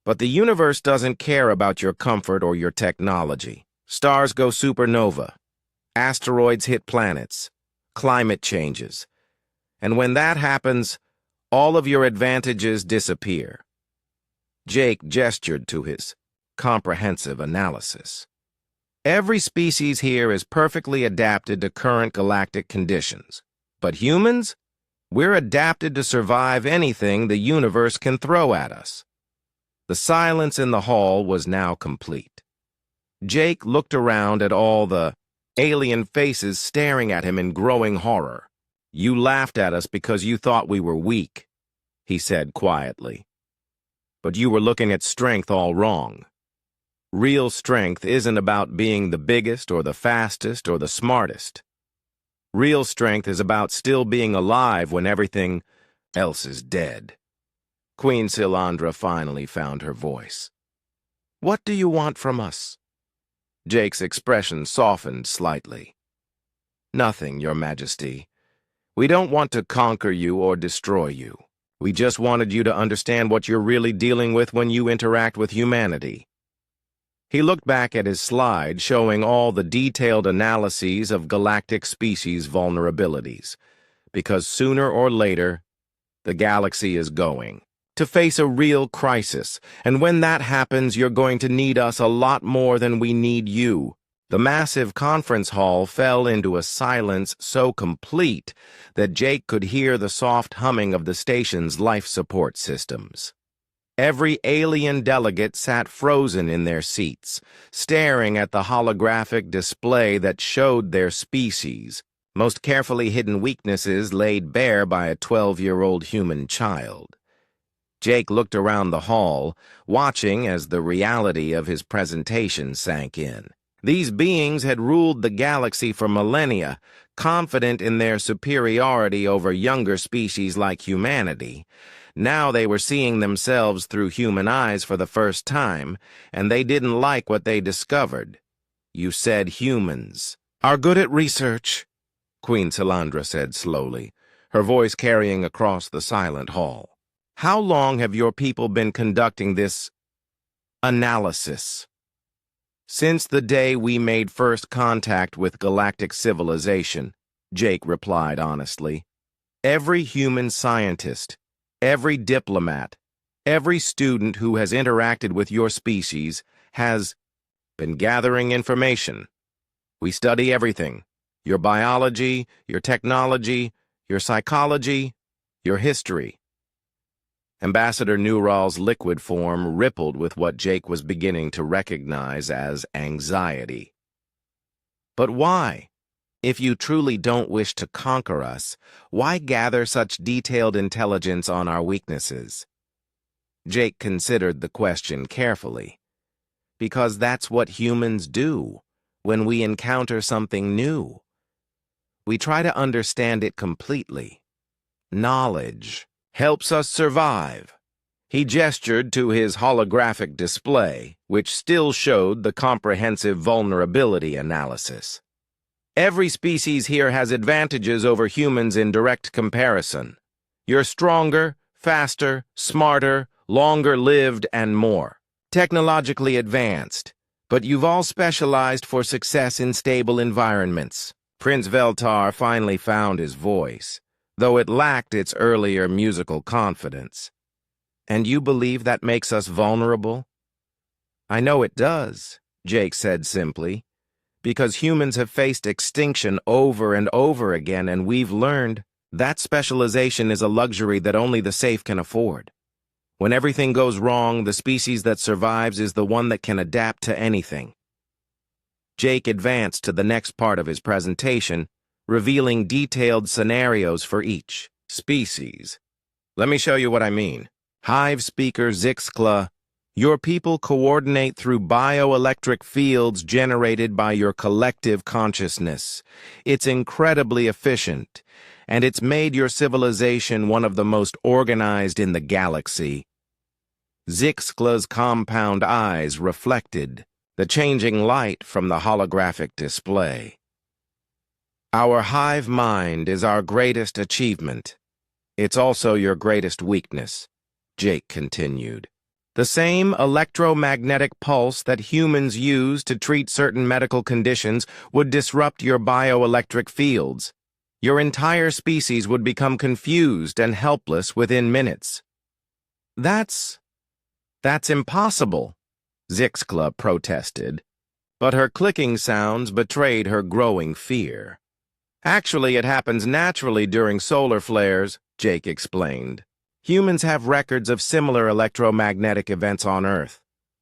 "But the universe doesn't care about your comfort or your technology. Stars go supernova. Asteroids hit planets. Climate changes. And when that happens, all of your advantages disappear." Jake gestured to his comprehensive analysis. "Every species here is perfectly adapted to current galactic conditions. But humans? We're adapted to survive anything the universe can throw at us." The silence in the hall was now complete. Jake looked around at all the alien faces staring at him in growing horror. "You laughed at us because you thought we were weak," he said quietly. "But you were looking at strength all wrong. Real strength isn't about being the biggest or the fastest or the smartest. Real strength is about still being alive when everything else is dead." Queen Silandra finally found her voice. "What do you want from us?" Jake's expression softened slightly. "Nothing, Your Majesty. We don't want to conquer you or destroy you. We just wanted you to understand what you're really dealing with when you interact with humanity." He looked back at his slide showing all the detailed analyses of galactic species vulnerabilities, because sooner or later, the galaxy is going to face a real crisis, and when that happens, you're going to need us a lot more than we need you. The massive conference hall fell into a silence so complete that Jake could hear the soft humming of the station's life support systems. Every alien delegate sat frozen in their seats, staring at the holographic display that showed their species, most carefully hidden weaknesses laid bare by a 12-year-old human child. Jake looked around the hall, watching as the reality of his presentation sank in. These beings had ruled the galaxy for millennia, confident in their superiority over younger species like humanity. Now they were seeing themselves through human eyes for the first time, and they didn't like what they discovered. "You said humans are good at research," Queen Silandra said slowly, her voice carrying across the silent hall. "How long have your people been conducting this analysis?" "Since the day we made first contact with galactic civilization," Jake replied honestly. "Every human scientist, every diplomat, every student who has interacted with your species has been gathering information. We study everything: your biology, your technology, your psychology, your history." Ambassador Newral's liquid form rippled with what Jake was beginning to recognize as anxiety. "But why? If you truly don't wish to conquer us, why gather such detailed intelligence on our weaknesses?" Jake considered the question carefully. "Because that's what humans do when we encounter something new. We try to understand it completely. Knowledge helps us survive." He gestured to his holographic display, which still showed the comprehensive vulnerability analysis. "Every species here has advantages over humans in direct comparison. You're stronger, faster, smarter, longer-lived, and more technologically advanced, but you've all specialized for success in stable environments." Prince Veltar finally found his voice, though it lacked its earlier musical confidence. "And you believe that makes us vulnerable?" "I know it does," Jake said simply, "because humans have faced extinction over and over again, and we've learned that specialization is a luxury that only the safe can afford. When everything goes wrong, the species that survives is the one that can adapt to anything." Jake advanced to the next part of his presentation, revealing detailed scenarios for each. Species. Let me show you what I mean. Hive speaker Zixkla. Your people coordinate through bioelectric fields generated by your collective consciousness. It's incredibly efficient, and it's made your civilization one of the most organized in the galaxy. Zixkla's compound eyes reflected the changing light from the holographic display. Our hive mind is our greatest achievement. It's also your greatest weakness, Jake continued. The same electromagnetic pulse that humans use to treat certain medical conditions would disrupt your bioelectric fields. Your entire species would become confused and helpless within minutes. That's impossible, Zixkla protested, but her clicking sounds betrayed her growing fear. Actually, it happens naturally during solar flares, Jake explained. Humans have records of similar electromagnetic events on Earth.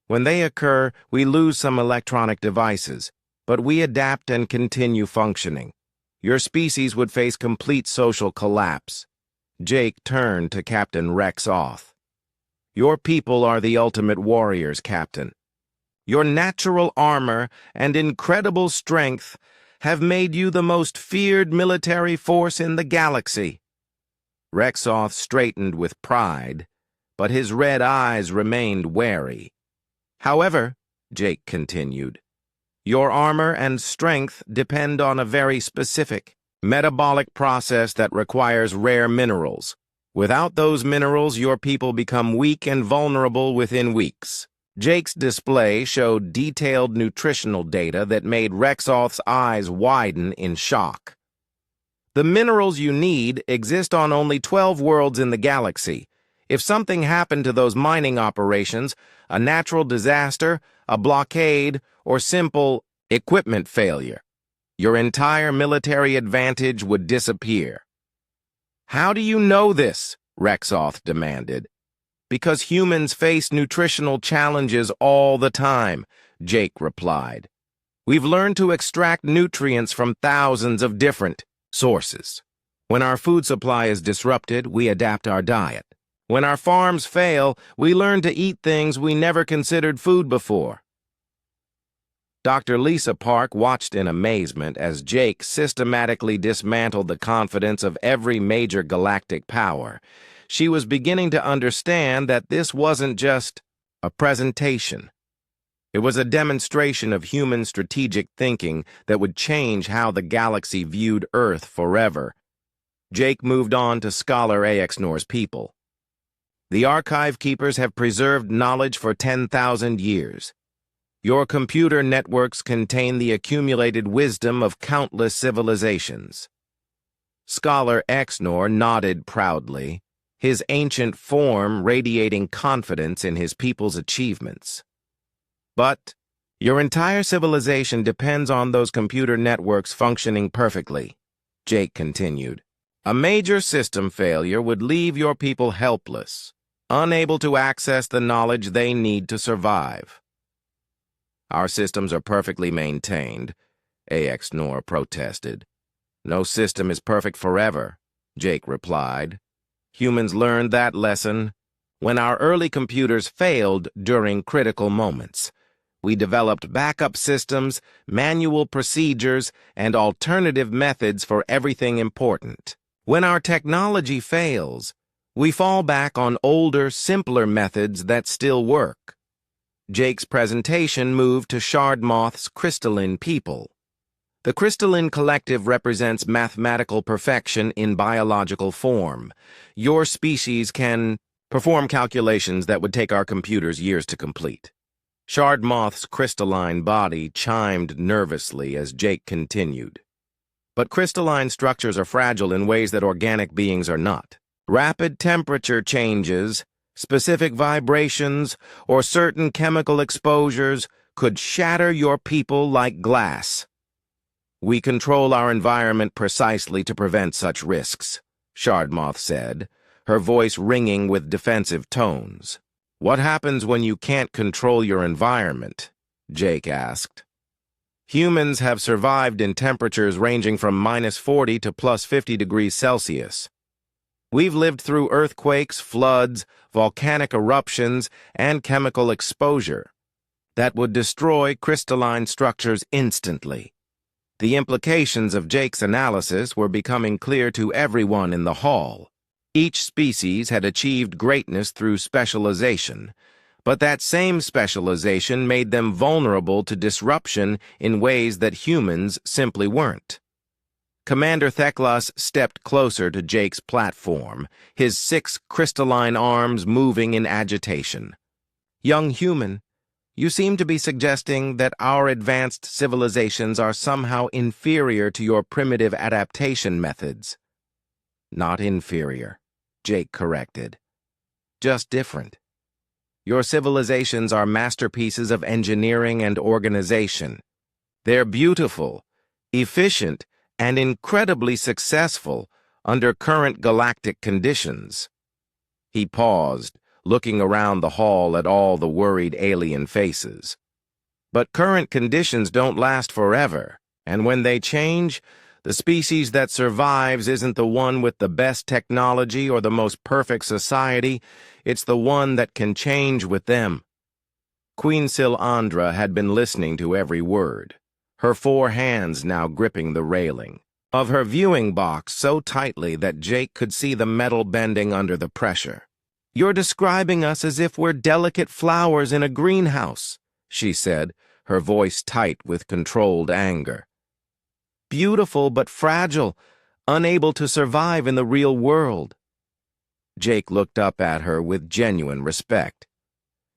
When they occur, we lose some electronic devices, but we adapt and continue functioning. Your species would face complete social collapse. Jake turned to Captain Rex Oth. Your people are the ultimate warriors, Captain. Your natural armor and incredible strength have made you the most feared military force in the galaxy. Rexoth straightened with pride, but his red eyes remained wary. However, Jake continued, your armor and strength depend on a very specific metabolic process that requires rare minerals. Without those minerals, your people become weak and vulnerable within weeks. Jake's display showed detailed nutritional data that made Rexoth's eyes widen in shock. The minerals you need exist on only 12 worlds in the galaxy. If something happened to those mining operations, a natural disaster, a blockade, or simple equipment failure, your entire military advantage would disappear. How do you know this? Rexoth demanded. Because humans face nutritional challenges all the time, Jake replied. We've learned to extract nutrients from thousands of different sources. When our food supply is disrupted, we adapt our diet. When our farms fail, we learn to eat things we never considered food before. Dr. Lisa Park watched in amazement as Jake systematically dismantled the confidence of every major galactic power. She was beginning to understand that this wasn't just a presentation. It was a demonstration of human strategic thinking that would change how the galaxy viewed Earth forever. Jake moved on to Scholar Axnor's people. The archive keepers have preserved knowledge for 10,000 years. Your computer networks contain the accumulated wisdom of countless civilizations. Scholar Axnor nodded proudly, his ancient form radiating confidence in his people's achievements. But your entire civilization depends on those computer networks functioning perfectly, Jake continued. A major system failure would leave your people helpless, unable to access the knowledge they need to survive. Our systems are perfectly maintained, Axnor protested. No system is perfect forever, Jake replied. Humans learned that lesson when our early computers failed during critical moments. We developed backup systems, manual procedures, and alternative methods for everything important. When our technology fails, we fall back on older, simpler methods that still work. Jake's presentation moved to Shardmoth's crystalline people. The crystalline collective represents mathematical perfection in biological form. Your species can perform calculations that would take our computers years to complete. Shardmoth's crystalline body chimed nervously as Jake continued. But crystalline structures are fragile in ways that organic beings are not. Rapid temperature changes, specific vibrations, or certain chemical exposures could shatter your people like glass. We control our environment precisely to prevent such risks, Shardmoth said, her voice ringing with defensive tones. What happens when you can't control your environment? Jake asked. Humans have survived in temperatures ranging from -40 to +50 degrees Celsius. We've lived through earthquakes, floods, volcanic eruptions, and chemical exposure that would destroy crystalline structures instantly. The implications of Jake's analysis were becoming clear to everyone in the hall. Each species had achieved greatness through specialization, but that same specialization made them vulnerable to disruption in ways that humans simply weren't. Commander Theklas stepped closer to Jake's platform, his 6 crystalline arms moving in agitation. "Young human, you seem to be suggesting that our advanced civilizations are somehow inferior to your primitive adaptation methods." "Not inferior," Jake corrected. "Just different. Your civilizations are masterpieces of engineering and organization. They're beautiful, efficient, and incredibly successful under current galactic conditions." He paused, looking around the hall at all the worried alien faces. "But current conditions don't last forever, and when they change, the species that survives isn't the one with the best technology or the most perfect society, it's the one that can change with them." Queen Silandra had been listening to every word, her 4 hands now gripping the railing of her viewing box so tightly that Jake could see the metal bending under the pressure. "You're describing us as if we're delicate flowers in a greenhouse," she said, her voice tight with controlled anger. "Beautiful but fragile, unable to survive in the real world." Jake looked up at her with genuine respect.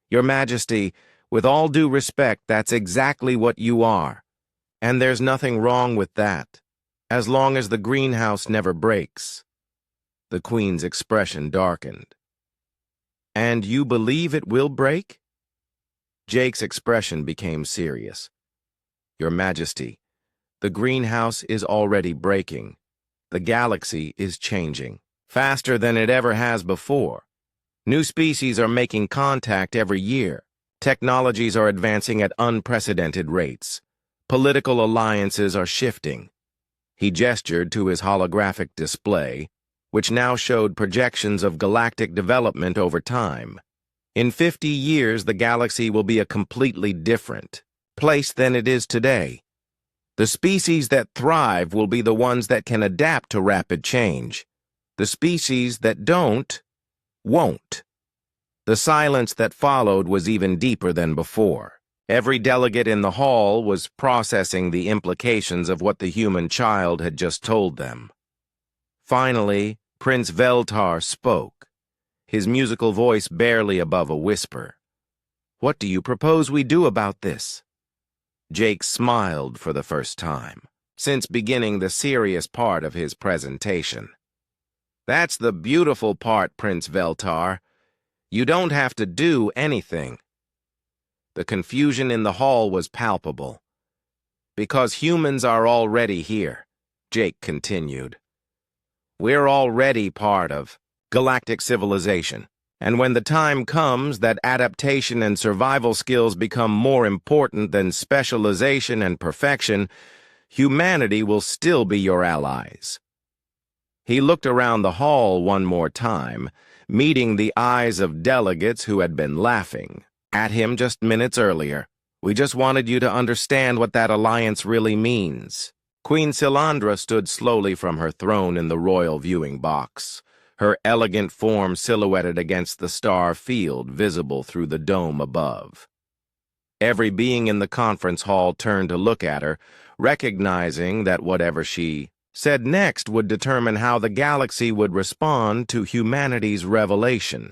"Your Majesty, with all due respect, that's exactly what you are. And there's nothing wrong with that, as long as the greenhouse never breaks." The Queen's expression darkened. "And you believe it will break?" Jake's expression became serious. "Your Majesty, the greenhouse is already breaking. The galaxy is changing, faster than it ever has before. New species are making contact every year. Technologies are advancing at unprecedented rates. Political alliances are shifting." He gestured to his holographic display, which now showed projections of galactic development over time. "In 50 years, the galaxy will be a completely different place than it is today. The species that thrive will be the ones that can adapt to rapid change. The species that don't, won't." The silence that followed was even deeper than before. Every delegate in the hall was processing the implications of what the human child had just told them. Finally, Prince Veltar spoke, his musical voice barely above a whisper. "What do you propose we do about this?" Jake smiled for the first time since beginning the serious part of his presentation. "That's the beautiful part, Prince Veltar. You don't have to do anything." The confusion in the hall was palpable. "Because humans are already here," Jake continued. "We're already part of galactic civilization, and when the time comes that adaptation and survival skills become more important than specialization and perfection, humanity will still be your allies." He looked around the hall one more time, meeting the eyes of delegates who had been laughing at him just minutes earlier. "We just wanted you to understand what that alliance really means." Queen Silandra stood slowly from her throne in the royal viewing box, her elegant form silhouetted against the star field visible through the dome above. Every being in the conference hall turned to look at her, recognizing that whatever she said next would determine how the galaxy would respond to humanity's revelation.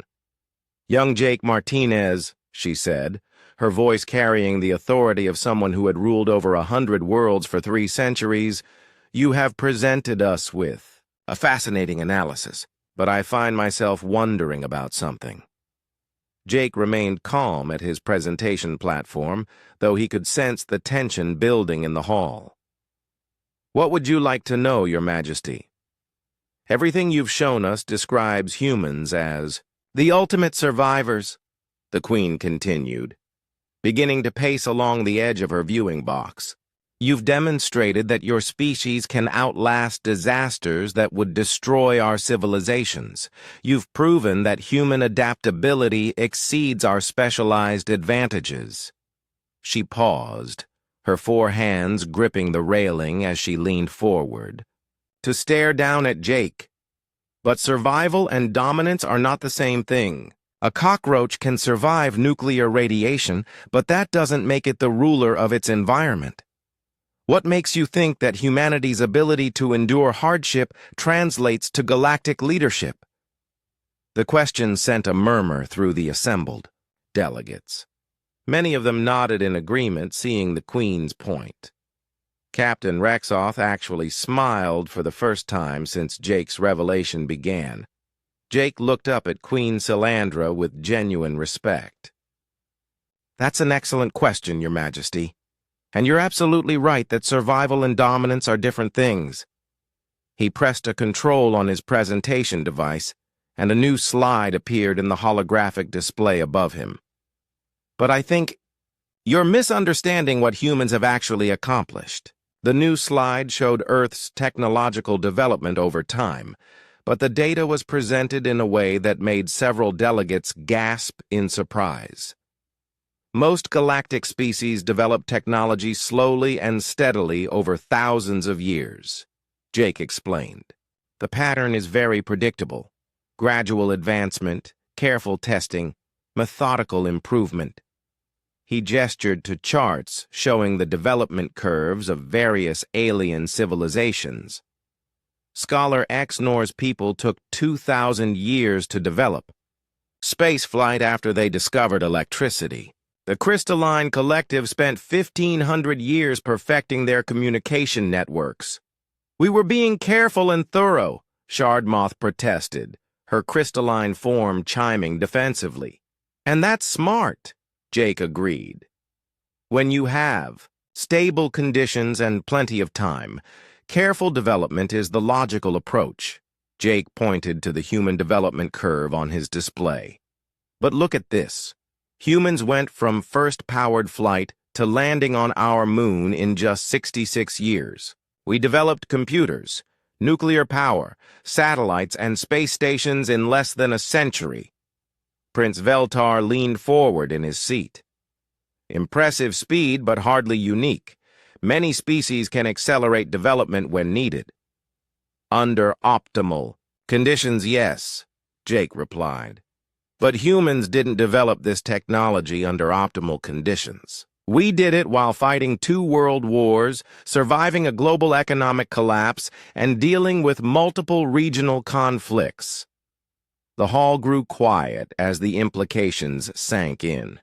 "Young Jake Martinez," she said, her voice carrying the authority of someone who had ruled over 100 worlds for 3 centuries, "you have presented us with a fascinating analysis, but I find myself wondering about something." Jake remained calm at his presentation platform, though he could sense the tension building in the hall. "What would you like to know, Your Majesty?" "Everything you've shown us describes humans as the ultimate survivors," the Queen continued, beginning to pace along the edge of her viewing box. You've demonstrated that your species can outlast disasters that would destroy our civilizations. You've proven that human adaptability exceeds our specialized advantages." She paused, her four hands gripping the railing as she leaned forward, to stare down at Jake. "But survival and dominance are not the same thing. A cockroach can survive nuclear radiation, but that doesn't make it the ruler of its environment. What makes you think that humanity's ability to endure hardship translates to galactic leadership?" The question sent a murmur through the assembled delegates. Many of them nodded in agreement, seeing the Queen's point. Captain Rexoth actually smiled for the first time since Jake's revelation began. Jake looked up at Queen Silandra with genuine respect. "That's an excellent question, Your Majesty. And you're absolutely right that survival and dominance are different things." He pressed a control on his presentation device, and a new slide appeared in the holographic display above him. "But I think you're misunderstanding what humans have actually accomplished." The new slide showed Earth's technological development over time, but the data was presented in a way that made several delegates gasp in surprise. Most galactic species develop technology slowly and steadily over thousands of years, Jake explained. The pattern is very predictable. Gradual advancement, careful testing, methodical improvement. He gestured to charts showing the development curves of various alien civilizations. Scholar Exnor's people took 2,000 years to develop. Spaceflight after they discovered electricity. The Crystalline Collective spent 1,500 years perfecting their communication networks. "We were being careful and thorough," Shardmoth protested, her crystalline form chiming defensively. "And that's smart," Jake agreed. "When you have stable conditions and plenty of time, careful development is the logical approach." Jake pointed to the human development curve on his display. "But look at this. Humans went from first powered flight to landing on our moon in just 66 years. We developed computers, nuclear power, satellites, and space stations in less than a century." Prince Veltar leaned forward in his seat. "Impressive speed, but hardly unique. Many species can accelerate development when needed." "Under optimal conditions, yes," Jake replied. "But humans didn't develop this technology under optimal conditions. We did it while fighting 2 world wars, surviving a global economic collapse, and dealing with multiple regional conflicts." The hall grew quiet as the implications sank in.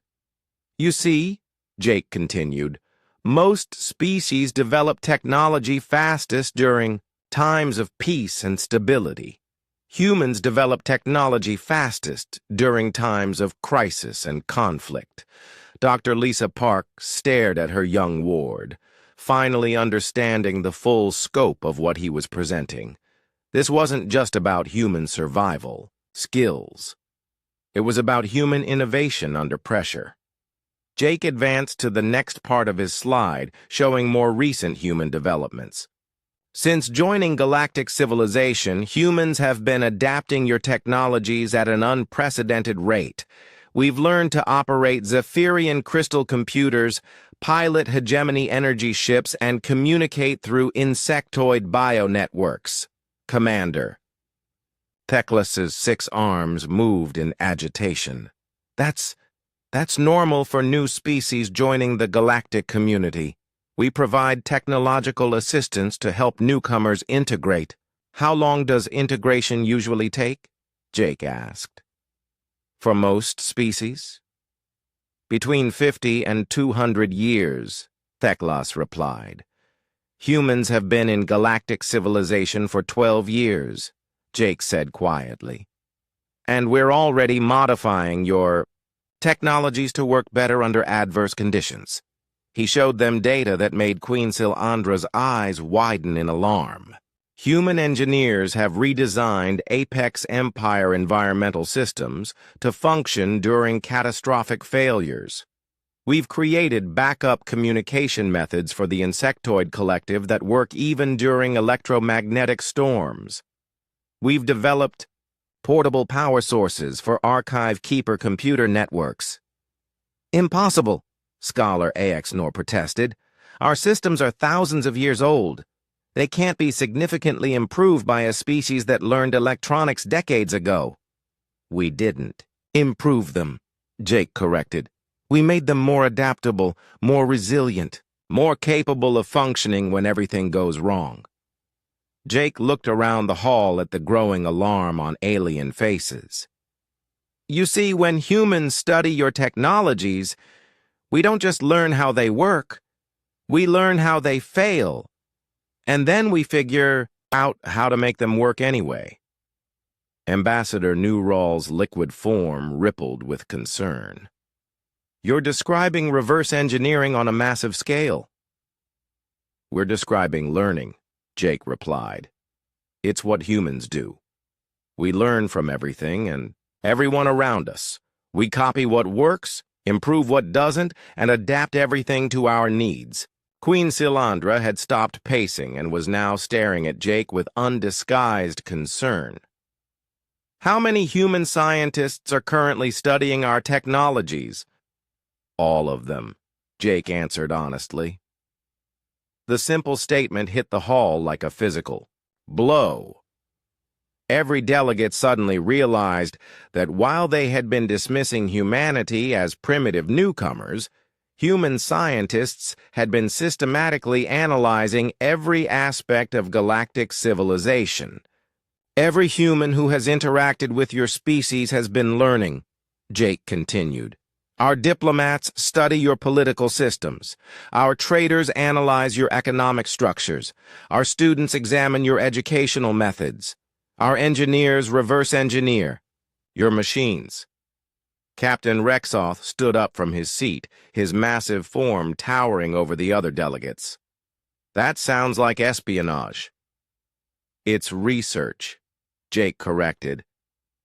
"You see," Jake continued, "most species develop technology fastest during times of peace and stability. Humans develop technology fastest during times of crisis and conflict." Dr. Lisa Park stared at her young ward, finally understanding the full scope of what he was presenting. This wasn't just about human survival, skills. It was about human innovation under pressure. Jake advanced to the next part of his slide, showing more recent human developments. "Since joining galactic civilization, humans have been adapting your technologies at an unprecedented rate. We've learned to operate Zephyrian crystal computers, pilot hegemony energy ships, and communicate through insectoid bionetworks." "Commander." Teclis's 6 arms moved in agitation. That's normal for new species joining the galactic community. We provide technological assistance to help newcomers integrate." "How long does integration usually take?" Jake asked. "For most species?" "Between 50 and 200 years, Theklas replied. "Humans have been in galactic civilization for 12 years, Jake said quietly. "And we're already modifying your technologies to work better under adverse conditions." He showed them data that made Queen Silandra's eyes widen in alarm. "Human engineers have redesigned Apex Empire environmental systems to function during catastrophic failures." We've created backup communication methods for the insectoid collective that work even during electromagnetic storms. We've developed portable power sources for archive keeper computer networks. Impossible, Scholar AXNOR protested. Our systems are thousands of years old. They can't be significantly improved by a species that learned electronics decades ago. We didn't improve them, Jake corrected. We made them more adaptable, more resilient, more capable of functioning when everything goes wrong. Jake looked around the hall at the growing alarm on alien faces. You see, when humans study your technologies, we don't just learn how they work, we learn how they fail, and then we figure out how to make them work anyway. Ambassador Newrall's liquid form rippled with concern. You're describing reverse engineering on a massive scale. We're describing learning, Jake replied. It's what humans do. We learn from everything and everyone around us. We copy what works, improve what doesn't, and adapt everything to our needs. Queen Silandra had stopped pacing and was now staring at Jake with undisguised concern. How many human scientists are currently studying our technologies? All of them, Jake answered honestly. The simple statement hit the hall like a physical blow. Every delegate suddenly realized that while they had been dismissing humanity as primitive newcomers, human scientists had been systematically analyzing every aspect of galactic civilization. Every human who has interacted with your species has been learning, Jake continued. Our diplomats study your political systems. Our traders analyze your economic structures. Our students examine your educational methods. Our engineers reverse engineer your machines. Captain Rexoth stood up from his seat, his massive form towering over the other delegates. That sounds like espionage. It's research, Jake corrected,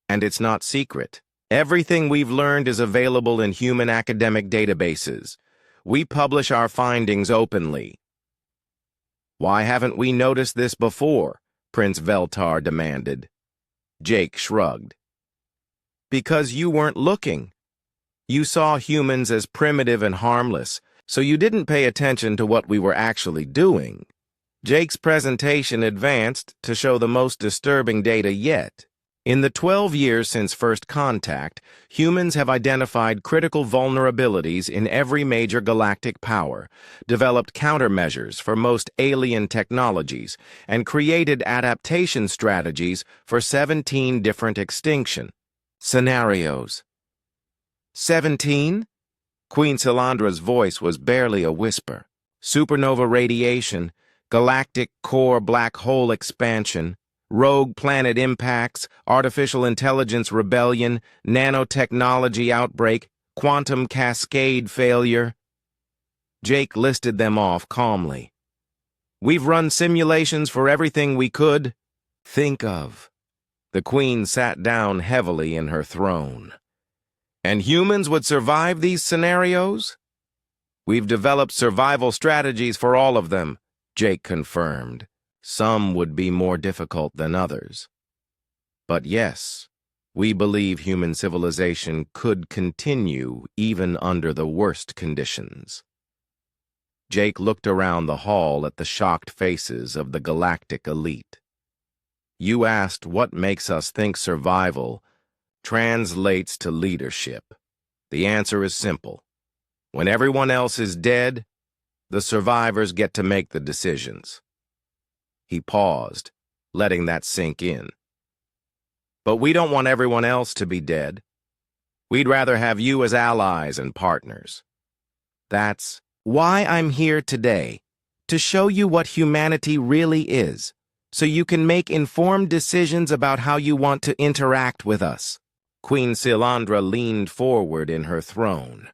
and it's not secret. Everything we've learned is available in human academic databases. We publish our findings openly. Why haven't we noticed this before? Prince Veltar demanded. Jake shrugged. Because you weren't looking. You saw humans as primitive and harmless, so you didn't pay attention to what we were actually doing. Jake's presentation advanced to show the most disturbing data yet. In the 12 years since first contact, humans have identified critical vulnerabilities in every major galactic power, developed countermeasures for most alien technologies, and created adaptation strategies for 17 different extinction scenarios. 17? Queen Silandra's voice was barely a whisper. Supernova radiation, galactic core black hole expansion, rogue planet impacts, artificial intelligence rebellion, nanotechnology outbreak, quantum cascade failure. Jake listed them off calmly. We've run simulations for everything we could think of. The Queen sat down heavily in her throne. And humans would survive these scenarios? We've developed survival strategies for all of them, Jake confirmed. Some would be more difficult than others. But yes, we believe human civilization could continue even under the worst conditions. Jake looked around the hall at the shocked faces of the galactic elite. You asked what makes us think survival translates to leadership. The answer is simple. When everyone else is dead, the survivors get to make the decisions. He paused, letting that sink in. But we don't want everyone else to be dead. We'd rather have you as allies and partners. That's why I'm here today, to show you what humanity really is, so you can make informed decisions about how you want to interact with us. Queen Silandra leaned forward in her throne.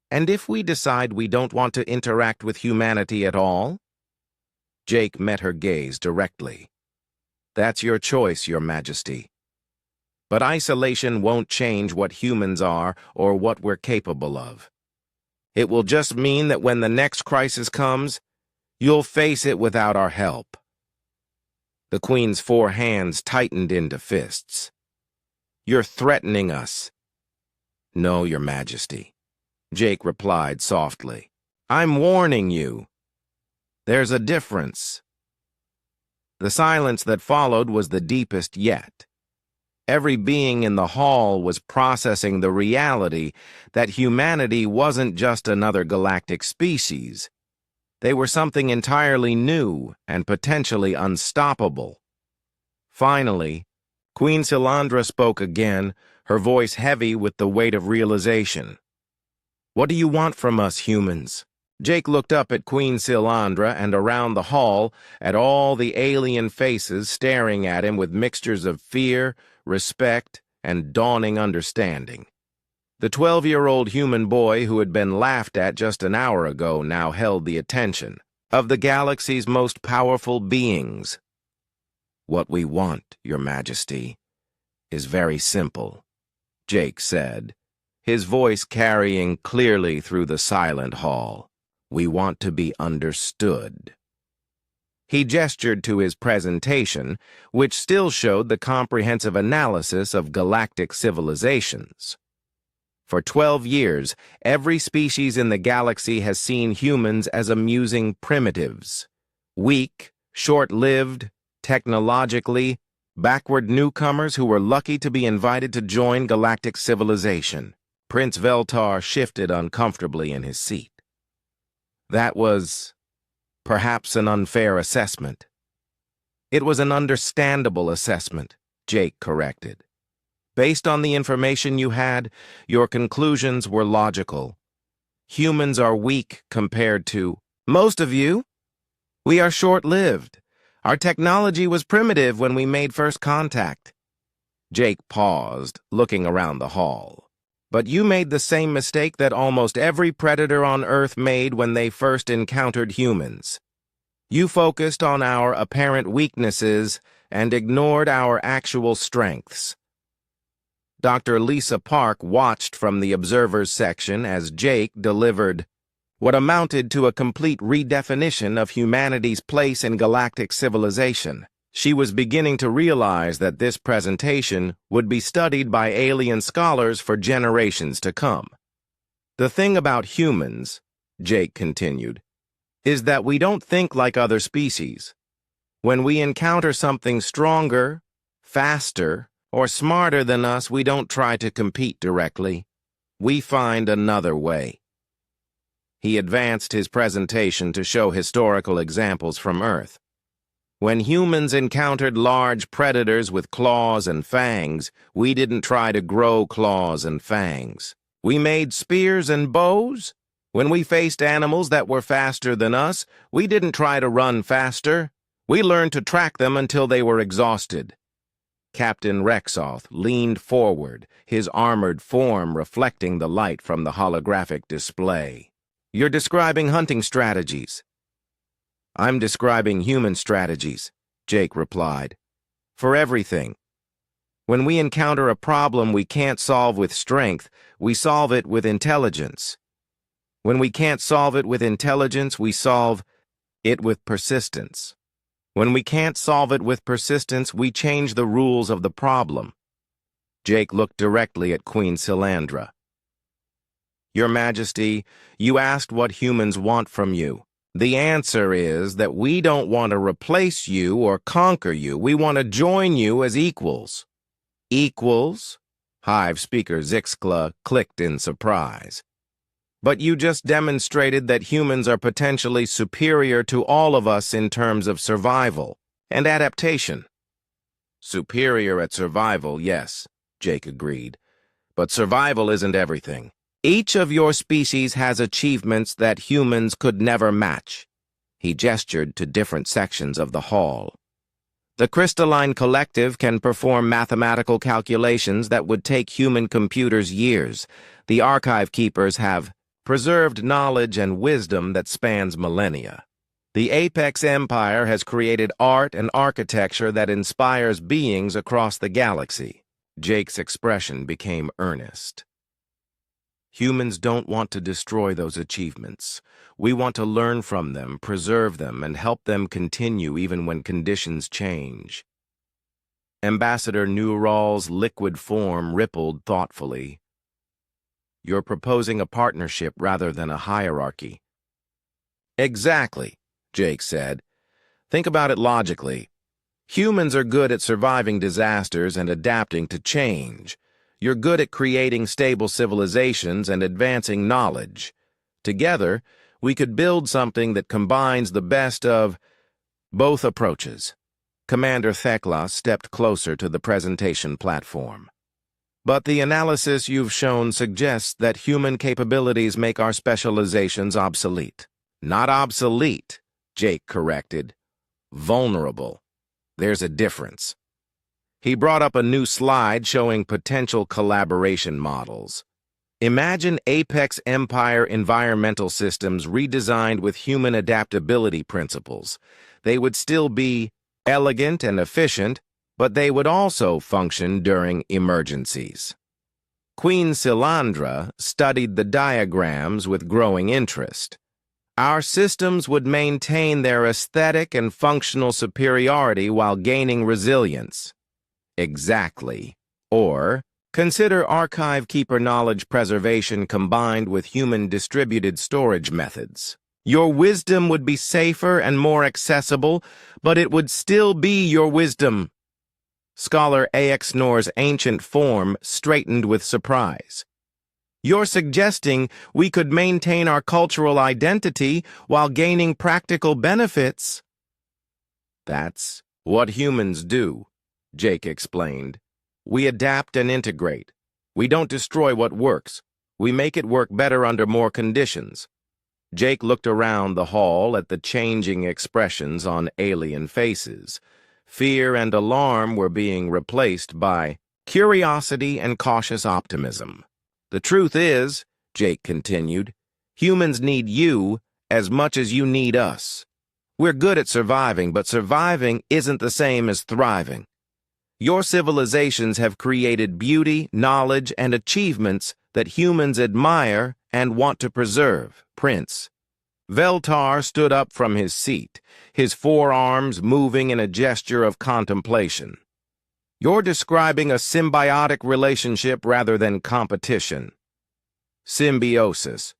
And if we decide we don't want to interact with humanity at all? Jake met her gaze directly. That's your choice, Your Majesty. But isolation won't change what humans are or what we're capable of. It will just mean that when the next crisis comes, you'll face it without our help." The Queen's 4 hands tightened into fists. "You're threatening us." "No, Your Majesty," Jake replied softly. "I'm warning you. There's a difference." The silence that followed was the deepest yet. Every being in the hall was processing the reality that humanity wasn't just another galactic species. They were something entirely new and potentially unstoppable. Finally, Queen Silandra spoke again, her voice heavy with the weight of realization. "What do you want from us, humans?" Jake looked up at Queen Silandra and around the hall at all the alien faces staring at him with mixtures of fear, respect, and dawning understanding. The 12-year-old human boy who had been laughed at just an hour ago now held the attention of the galaxy's most powerful beings. "What we want, Your Majesty, is very simple," Jake said, his voice carrying clearly through the silent hall. "We want to be understood." He gestured to his presentation, which still showed the comprehensive analysis of galactic civilizations. For 12 years, every species in the galaxy has seen humans as amusing primitives. Weak, short-lived, technologically backward newcomers who were lucky to be invited to join galactic civilization. Prince Veltar shifted uncomfortably in his seat. That was perhaps an unfair assessment. "It was an understandable assessment," Jake corrected. "Based on the information you had, your conclusions were logical. Humans are weak compared to most of you. We are short-lived. Our technology was primitive when we made first contact." Jake paused, looking around the hall. "But you made the same mistake that almost every predator on Earth made when they first encountered humans. You focused on our apparent weaknesses and ignored our actual strengths." Dr. Lisa Park watched from the observers section as Jake delivered what amounted to a complete redefinition of humanity's place in galactic civilization. She was beginning to realize that this presentation would be studied by alien scholars for generations to come. "The thing about humans," Jake continued, "is that we don't think like other species. When we encounter something stronger, faster, or smarter than us, we don't try to compete directly. We find another way." He advanced his presentation to show historical examples from Earth. When humans encountered large predators with claws and fangs, we didn't try to grow claws and fangs. We made spears and bows. When we faced animals that were faster than us, we didn't try to run faster. We learned to track them until they were exhausted. Captain Rexoth leaned forward, his armored form reflecting the light from the holographic display. "You're describing hunting strategies." "I'm describing human strategies," Jake replied. "For everything. When we encounter a problem we can't solve with strength, we solve it with intelligence. When we can't solve it with intelligence, we solve it with persistence. When we can't solve it with persistence, we change the rules of the problem." Jake looked directly at Queen Silandra. "Your Majesty, you asked what humans want from you. The answer is that we don't want to replace you or conquer you. We want to join you as equals." "Equals?" Hive speaker Zixkla clicked in surprise. "But you just demonstrated that humans are potentially superior to all of us in terms of survival and adaptation." "Superior at survival, yes," Jake agreed. "But survival isn't everything. Each of your species has achievements that humans could never match." He gestured to different sections of the hall. "The Crystalline Collective can perform mathematical calculations that would take human computers years. The Archive Keepers have preserved knowledge and wisdom that spans millennia. The Apex Empire has created art and architecture that inspires beings across the galaxy." Jake's expression became earnest. Humans don't want to destroy those achievements. We want to learn from them, preserve them, and help them continue even when conditions change. Ambassador Newral's liquid form rippled thoughtfully. You're proposing a partnership rather than a hierarchy. Exactly, Jake said. Think about it logically. Humans are good at surviving disasters and adapting to change. You're good at creating stable civilizations and advancing knowledge. Together, we could build something that combines the best of both approaches. Commander Thekla stepped closer to the presentation platform. But the analysis you've shown suggests that human capabilities make our specializations obsolete. Not obsolete, Jake corrected. Vulnerable. There's a difference. He brought up a new slide showing potential collaboration models. Imagine Apex Empire environmental systems redesigned with human adaptability principles. They would still be elegant and efficient, but they would also function during emergencies. Queen Silandra studied the diagrams with growing interest. Our systems would maintain their aesthetic and functional superiority while gaining resilience. Exactly. Or, consider archive keeper knowledge preservation combined with human distributed storage methods. Your wisdom would be safer and more accessible, but it would still be your wisdom. Scholar Axnor's ancient form straightened with surprise. You're suggesting we could maintain our cultural identity while gaining practical benefits? That's what humans do, Jake explained. We adapt and integrate. We don't destroy what works. We make it work better under more conditions. Jake looked around the hall at the changing expressions on alien faces. Fear and alarm were being replaced by curiosity and cautious optimism. The truth is, Jake continued, humans need you as much as you need us. We're good at surviving, but surviving isn't the same as thriving. Your civilizations have created beauty, knowledge, and achievements that humans admire and want to preserve, Prince. Veltar stood up from his seat, his forearms moving in a gesture of contemplation. You're describing a symbiotic relationship rather than competition. Symbiosis,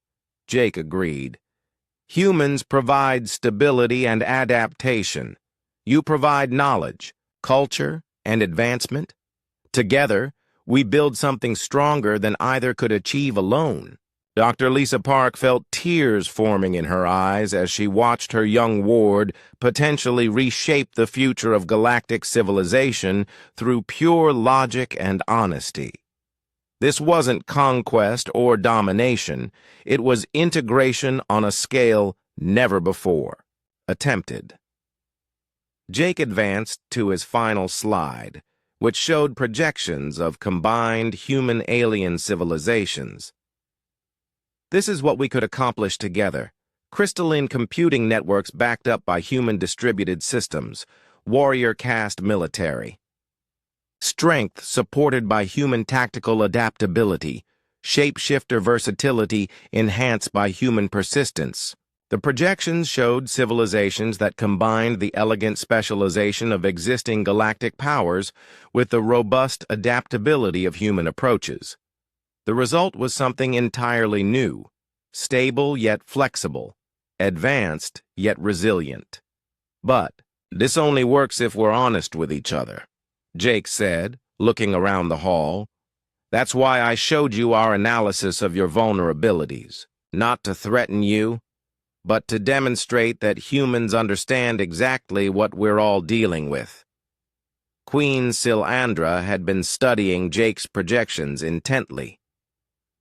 Jake agreed. Humans provide stability and adaptation. You provide knowledge, culture, and advancement. Together, we build something stronger than either could achieve alone. Dr. Lisa Park felt tears forming in her eyes as she watched her young ward potentially reshape the future of galactic civilization through pure logic and honesty. This wasn't conquest or domination. It was integration on a scale never before attempted. Jake advanced to his final slide, which showed projections of combined human-alien civilizations. This is what we could accomplish together. Crystalline computing networks backed up by human distributed systems, warrior caste military. Strength supported by human tactical adaptability, shapeshifter versatility enhanced by human persistence. The projections showed civilizations that combined the elegant specialization of existing galactic powers with the robust adaptability of human approaches. The result was something entirely new, stable yet flexible, advanced yet resilient. But this only works if we're honest with each other, Jake said, looking around the hall. That's why I showed you our analysis of your vulnerabilities, not to threaten you, but to demonstrate that humans understand exactly what we're all dealing with. Queen Silandra had been studying Jake's projections intently.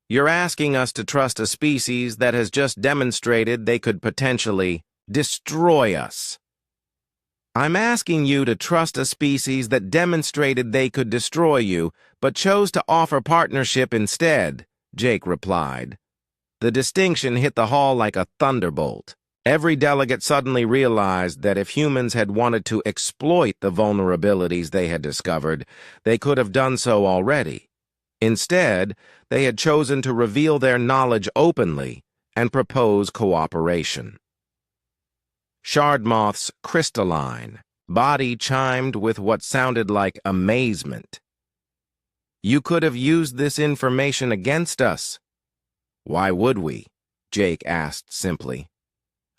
You're asking us to trust a species that has just demonstrated they could potentially destroy us. I'm asking you to trust a species that demonstrated they could destroy you, but chose to offer partnership instead, Jake replied. The distinction hit the hall like a thunderbolt. Every delegate suddenly realized that if humans had wanted to exploit the vulnerabilities they had discovered, they could have done so already. Instead, they had chosen to reveal their knowledge openly and propose cooperation. Shardmoth's crystalline body chimed with what sounded like amazement. "You could have used this information against us." "Why would we?" Jake asked simply.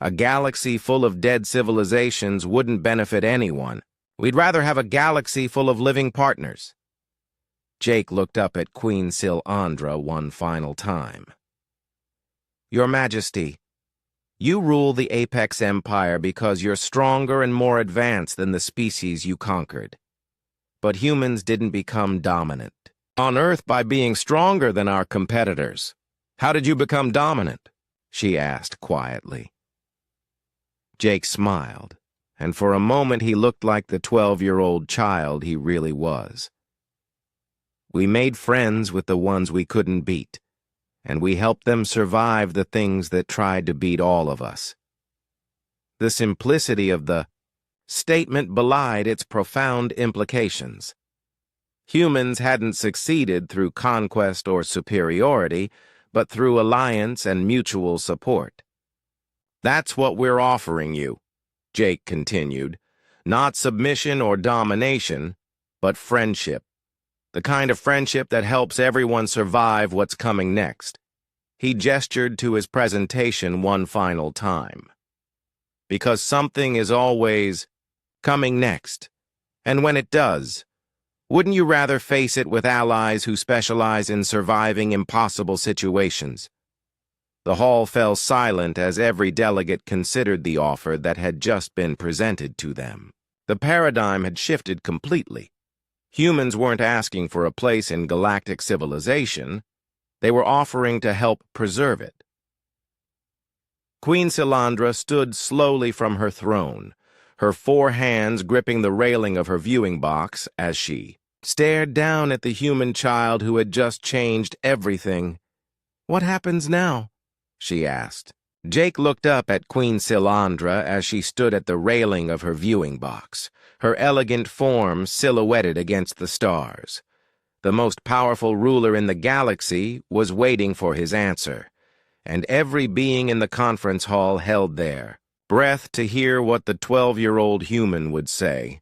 "A galaxy full of dead civilizations wouldn't benefit anyone. We'd rather have a galaxy full of living partners." Jake looked up at Queen Silandra one final time. "Your Majesty, you rule the Apex Empire because you're stronger and more advanced than the species you conquered. But humans didn't become dominant on Earth by being stronger than our competitors. How did you become dominant?" she asked quietly. Jake smiled, and for a moment he looked like the 12-year-old child he really was. "We made friends with the ones we couldn't beat, and we helped them survive the things that tried to beat all of us." The simplicity of the statement belied its profound implications. Humans hadn't succeeded through conquest or superiority, but through alliance and mutual support. "That's what we're offering you," Jake continued. "Not submission or domination, but friendship. The kind of friendship that helps everyone survive what's coming next." He gestured to his presentation one final time. "Because something is always coming next, and when it does, wouldn't you rather face it with allies who specialize in surviving impossible situations?" The hall fell silent as every delegate considered the offer that had just been presented to them. The paradigm had shifted completely. Humans weren't asking for a place in galactic civilization. They were offering to help preserve it. Queen Silandra stood slowly from her throne, her 4 hands gripping the railing of her viewing box as she stared down at the human child who had just changed everything. "What happens now?" she asked. Jake looked up at Queen Silandra as she stood at the railing of her viewing box, her elegant form silhouetted against the stars. The most powerful ruler in the galaxy was waiting for his answer, and every being in the conference hall held their breath to hear what the 12-year-old human would say.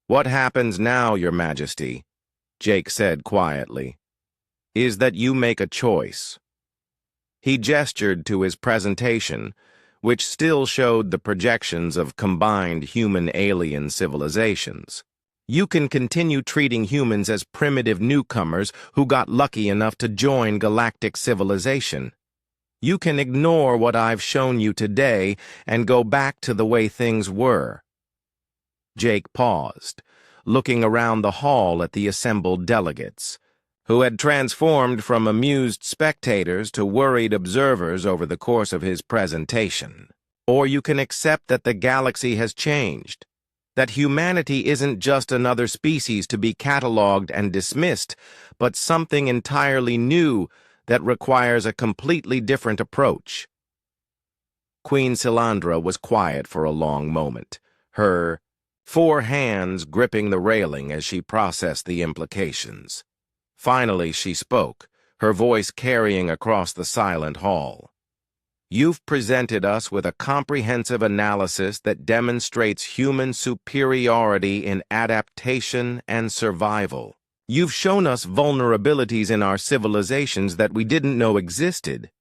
"What happens now, Your Majesty," Jake said quietly, "is that you make a choice." He gestured to his presentation, which still showed the projections of combined human-alien civilizations. "You can continue treating humans as primitive newcomers who got lucky enough to join galactic civilization. You can ignore what I've shown you today and go back to the way things were." Jake paused, looking around the hall at the assembled delegates, who had transformed from amused spectators to worried observers over the course of his presentation. "Or you can accept that the galaxy has changed, that humanity isn't just another species to be catalogued and dismissed, but something entirely new that requires a completely different approach." Queen Silandra was quiet for a long moment, her 4 hands gripping the railing as she processed the implications. Finally, she spoke, her voice carrying across the silent hall. "You've presented us with a comprehensive analysis that demonstrates human superiority in adaptation and survival. You've shown us vulnerabilities in our civilizations that we didn't know existed.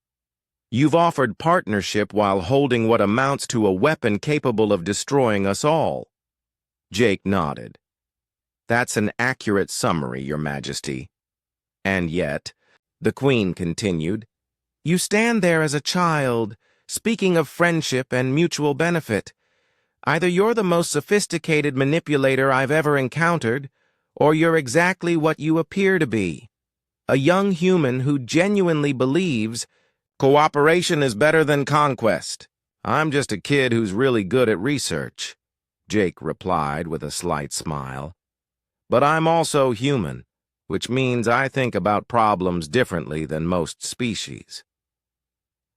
You've offered partnership while holding what amounts to a weapon capable of destroying us all." Jake nodded. "That's an accurate summary, Your Majesty. And yet," the Queen continued, "you stand there as a child, speaking of friendship and mutual benefit. Either you're the most sophisticated manipulator I've ever encountered, or you're exactly what you appear to be. A young human who genuinely believes cooperation is better than conquest. I'm just a kid who's really good at research," Jake replied with a slight smile. "But I'm also human, which means I think about problems differently than most species."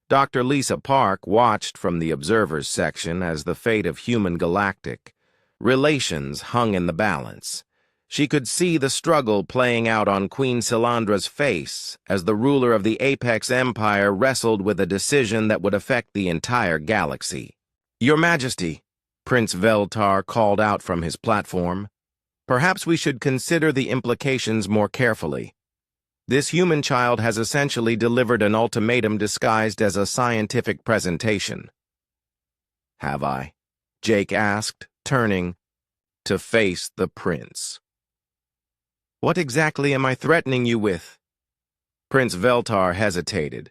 Dr. Lisa Park watched from the observers section as the fate of human galactic relations hung in the balance. She could see the struggle playing out on Queen Silandra's face as the ruler of the Apex Empire wrestled with a decision that would affect the entire galaxy. "Your Majesty," Prince Veltar called out from his platform, "perhaps we should consider the implications more carefully. This human child has essentially delivered an ultimatum disguised as a scientific presentation." "Have I?" Jake asked, turning to face the prince. "What exactly am I threatening you with?" Prince Veltar hesitated.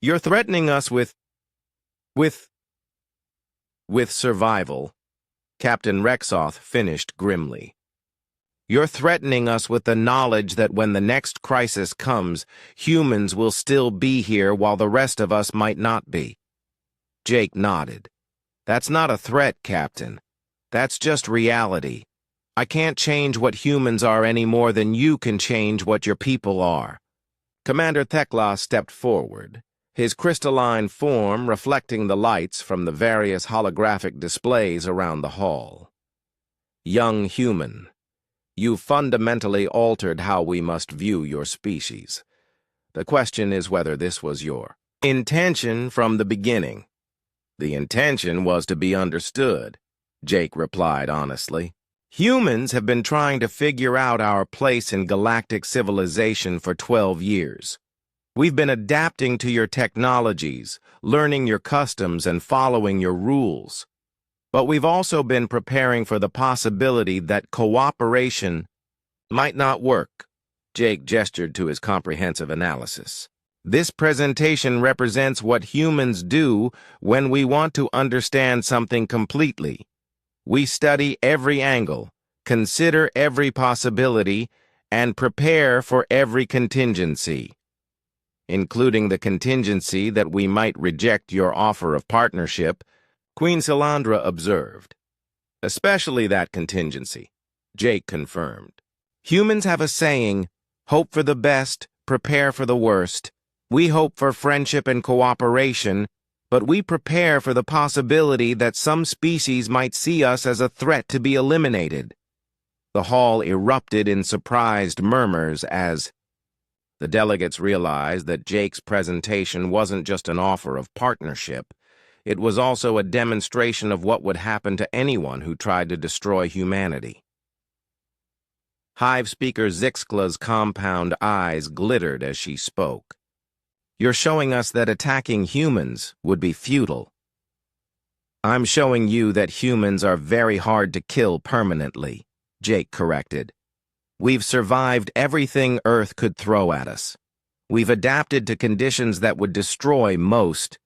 "You're threatening us with survival," Captain Rexoth finished grimly. "You're threatening us with the knowledge that when the next crisis comes, humans will still be here while the rest of us might not be." Jake nodded. "That's not a threat, Captain. That's just reality. I can't change what humans are any more than you can change what your people are." Commander Thekla stepped forward, his crystalline form reflecting the lights from the various holographic displays around the hall. "Young human, you fundamentally altered how we must view your species. The question is whether this was your intention from the beginning." "The intention was to be understood," Jake replied honestly. "Humans have been trying to figure out our place in galactic civilization for 12 years. We've been adapting to your technologies, learning your customs, and following your rules. But we've also been preparing for the possibility that cooperation might not work." Jake gestured to his comprehensive analysis. "This presentation represents what humans do when we want to understand something completely. We study every angle, consider every possibility, and prepare for every contingency, including the contingency that we might reject your offer of partnership," Queen Silandra observed. "Especially that contingency," Jake confirmed. "Humans have a saying, hope for the best, prepare for the worst. We hope for friendship and cooperation, but we prepare for the possibility that some species might see us as a threat to be eliminated." The hall erupted in surprised murmurs as the delegates realized that Jake's presentation wasn't just an offer of partnership. It was also a demonstration of what would happen to anyone who tried to destroy humanity. Hive Speaker Zixkla's compound eyes glittered as she spoke. "You're showing us that attacking humans would be futile." "I'm showing you that humans are very hard to kill permanently," Jake corrected. "We've survived everything Earth could throw at us. We've adapted to conditions that would destroy most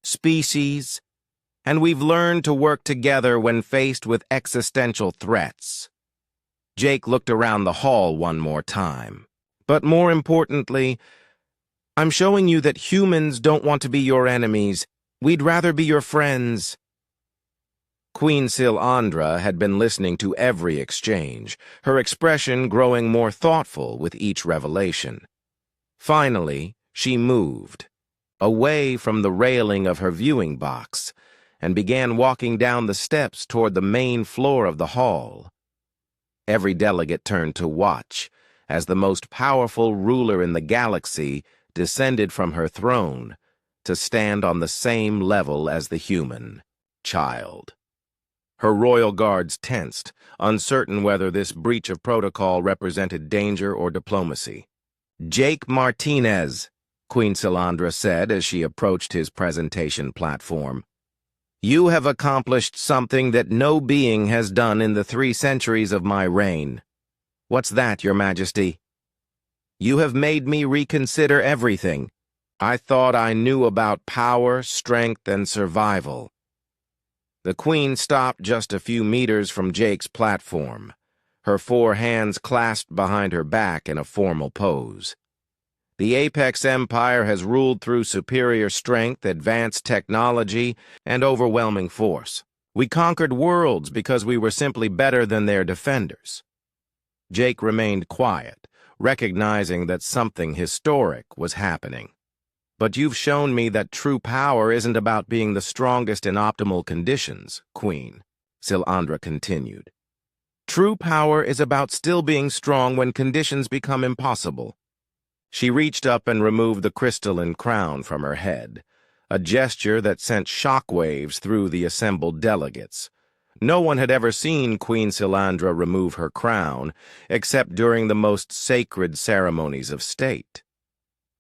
species, and we've learned to work together when faced with existential threats." Jake looked around the hall one more time. "But more importantly, I'm showing you that humans don't want to be your enemies. We'd rather be your friends." Queen Silandra had been listening to every exchange, her expression growing more thoughtful with each revelation. Finally, she moved, away from the railing of her viewing box, and began walking down the steps toward the main floor of the hall. Every delegate turned to watch, as the most powerful ruler in the galaxy descended from her throne to stand on the same level as the human child. Her royal guards tensed, uncertain whether this breach of protocol represented danger or diplomacy. "Jake Martinez," Queen Silandra said as she approached his presentation platform, "you have accomplished something that no being has done in the 3 centuries of my reign." "What's that, Your Majesty?" "You have made me reconsider everything. I thought I knew about power, strength, and survival." The Queen stopped just a few meters from Jake's platform, her 4 hands clasped behind her back in a formal pose. "The Apex Empire has ruled through superior strength, advanced technology, and overwhelming force. We conquered worlds because we were simply better than their defenders." Jake remained quiet, recognizing that something historic was happening. "But you've shown me that true power isn't about being the strongest in optimal conditions, Queen," Silandra continued. True power is about still being strong when conditions become impossible. She reached up and removed the crystalline crown from her head, a gesture that sent shockwaves through the assembled delegates. No one had ever seen Queen Silandra remove her crown, except during the most sacred ceremonies of state.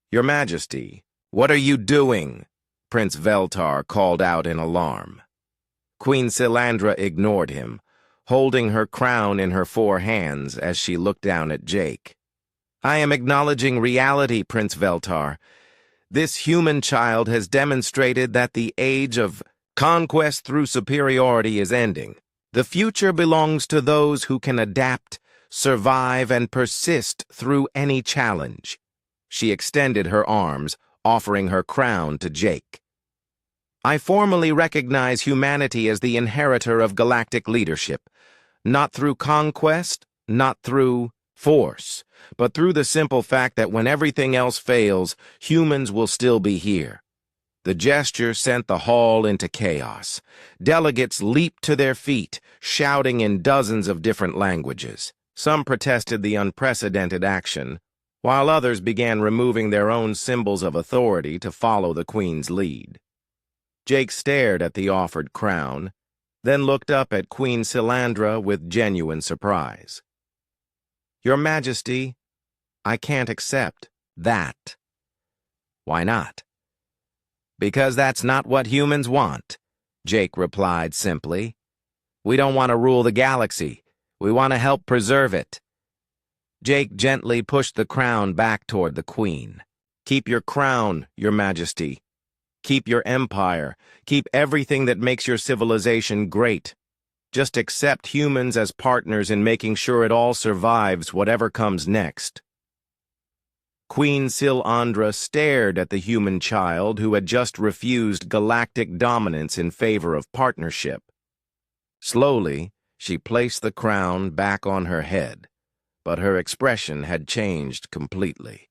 "Your Majesty, what are you doing?" Prince Veltar called out in alarm. Queen Silandra ignored him, holding her crown in her 4 hands as she looked down at Jake. "I am acknowledging reality, Prince Veltar. This human child has demonstrated that the age of conquest through superiority is ending. The future belongs to those who can adapt, survive, and persist through any challenge." She extended her arms, offering her crown to Jake. "I formally recognize humanity as the inheritor of galactic leadership, not through conquest, not through force, but through the simple fact that when everything else fails, humans will still be here." The gesture sent the hall into chaos. Delegates leaped to their feet, shouting in dozens of different languages. Some protested the unprecedented action, while others began removing their own symbols of authority to follow the Queen's lead. Jake stared at the offered crown, then looked up at Queen Silandra with genuine surprise. "Your Majesty, I can't accept that." "Why not?" "Because that's not what humans want," Jake replied simply. "We don't want to rule the galaxy. We want to help preserve it." Jake gently pushed the crown back toward the Queen. "Keep your crown, Your Majesty. Keep your empire. Keep everything that makes your civilization great. Just accept humans as partners in making sure it all survives whatever comes next." Queen Silandra stared at the human child who had just refused galactic dominance in favor of partnership. Slowly, she placed the crown back on her head, but her expression had changed completely.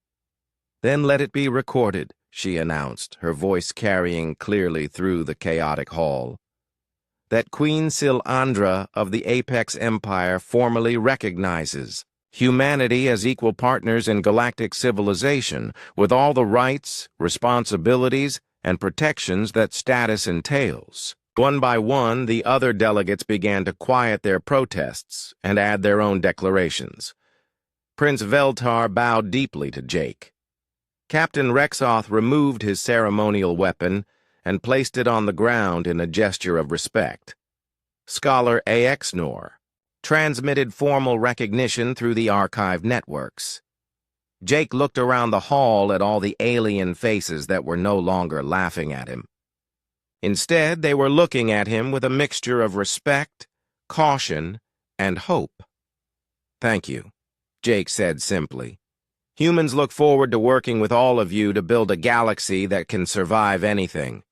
"Then let it be recorded," she announced, her voice carrying clearly through the chaotic hall, "that Queen Silandra of the Apex Empire formally recognizes humanity as equal partners in galactic civilization, with all the rights, responsibilities, and protections that status entails." One by one, the other delegates began to quiet their protests and add their own declarations. Prince Veltar bowed deeply to Jake. Captain Rexoth removed his ceremonial weapon and placed it on the ground in a gesture of respect. Scholar Axnor transmitted formal recognition through the archive networks. Jake looked around the hall at all the alien faces that were no longer laughing at him. Instead, they were looking at him with a mixture of respect, caution, and hope. "Thank you," Jake said simply. "Humans look forward to working with all of you to build a galaxy that can survive anything."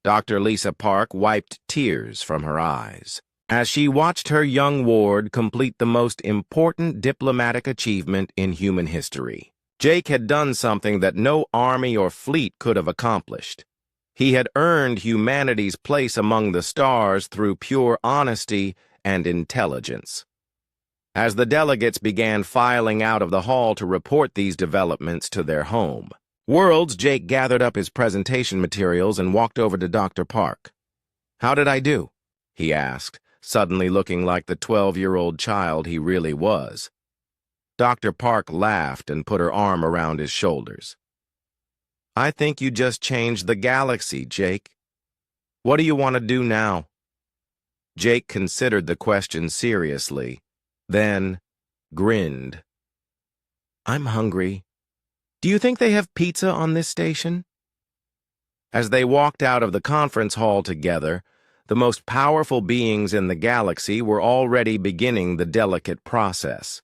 Dr. Lisa Park wiped tears from her eyes as she watched her young ward complete the most important diplomatic achievement in human history. Jake had done something that no army or fleet could have accomplished. He had earned humanity's place among the stars through pure honesty and intelligence. As the delegates began filing out of the hall to report these developments to their home worlds, Jake gathered up his presentation materials and walked over to Dr. Park. "How did I do?" he asked, suddenly looking like the 12-year-old child he really was. Dr. Park laughed and put her arm around his shoulders. "I think you just changed the galaxy, Jake. What do you want to do now?" Jake considered the question seriously, then grinned. "I'm hungry. Do you think they have pizza on this station?" As they walked out of the conference hall together, the most powerful beings in the galaxy were already beginning the delicate process.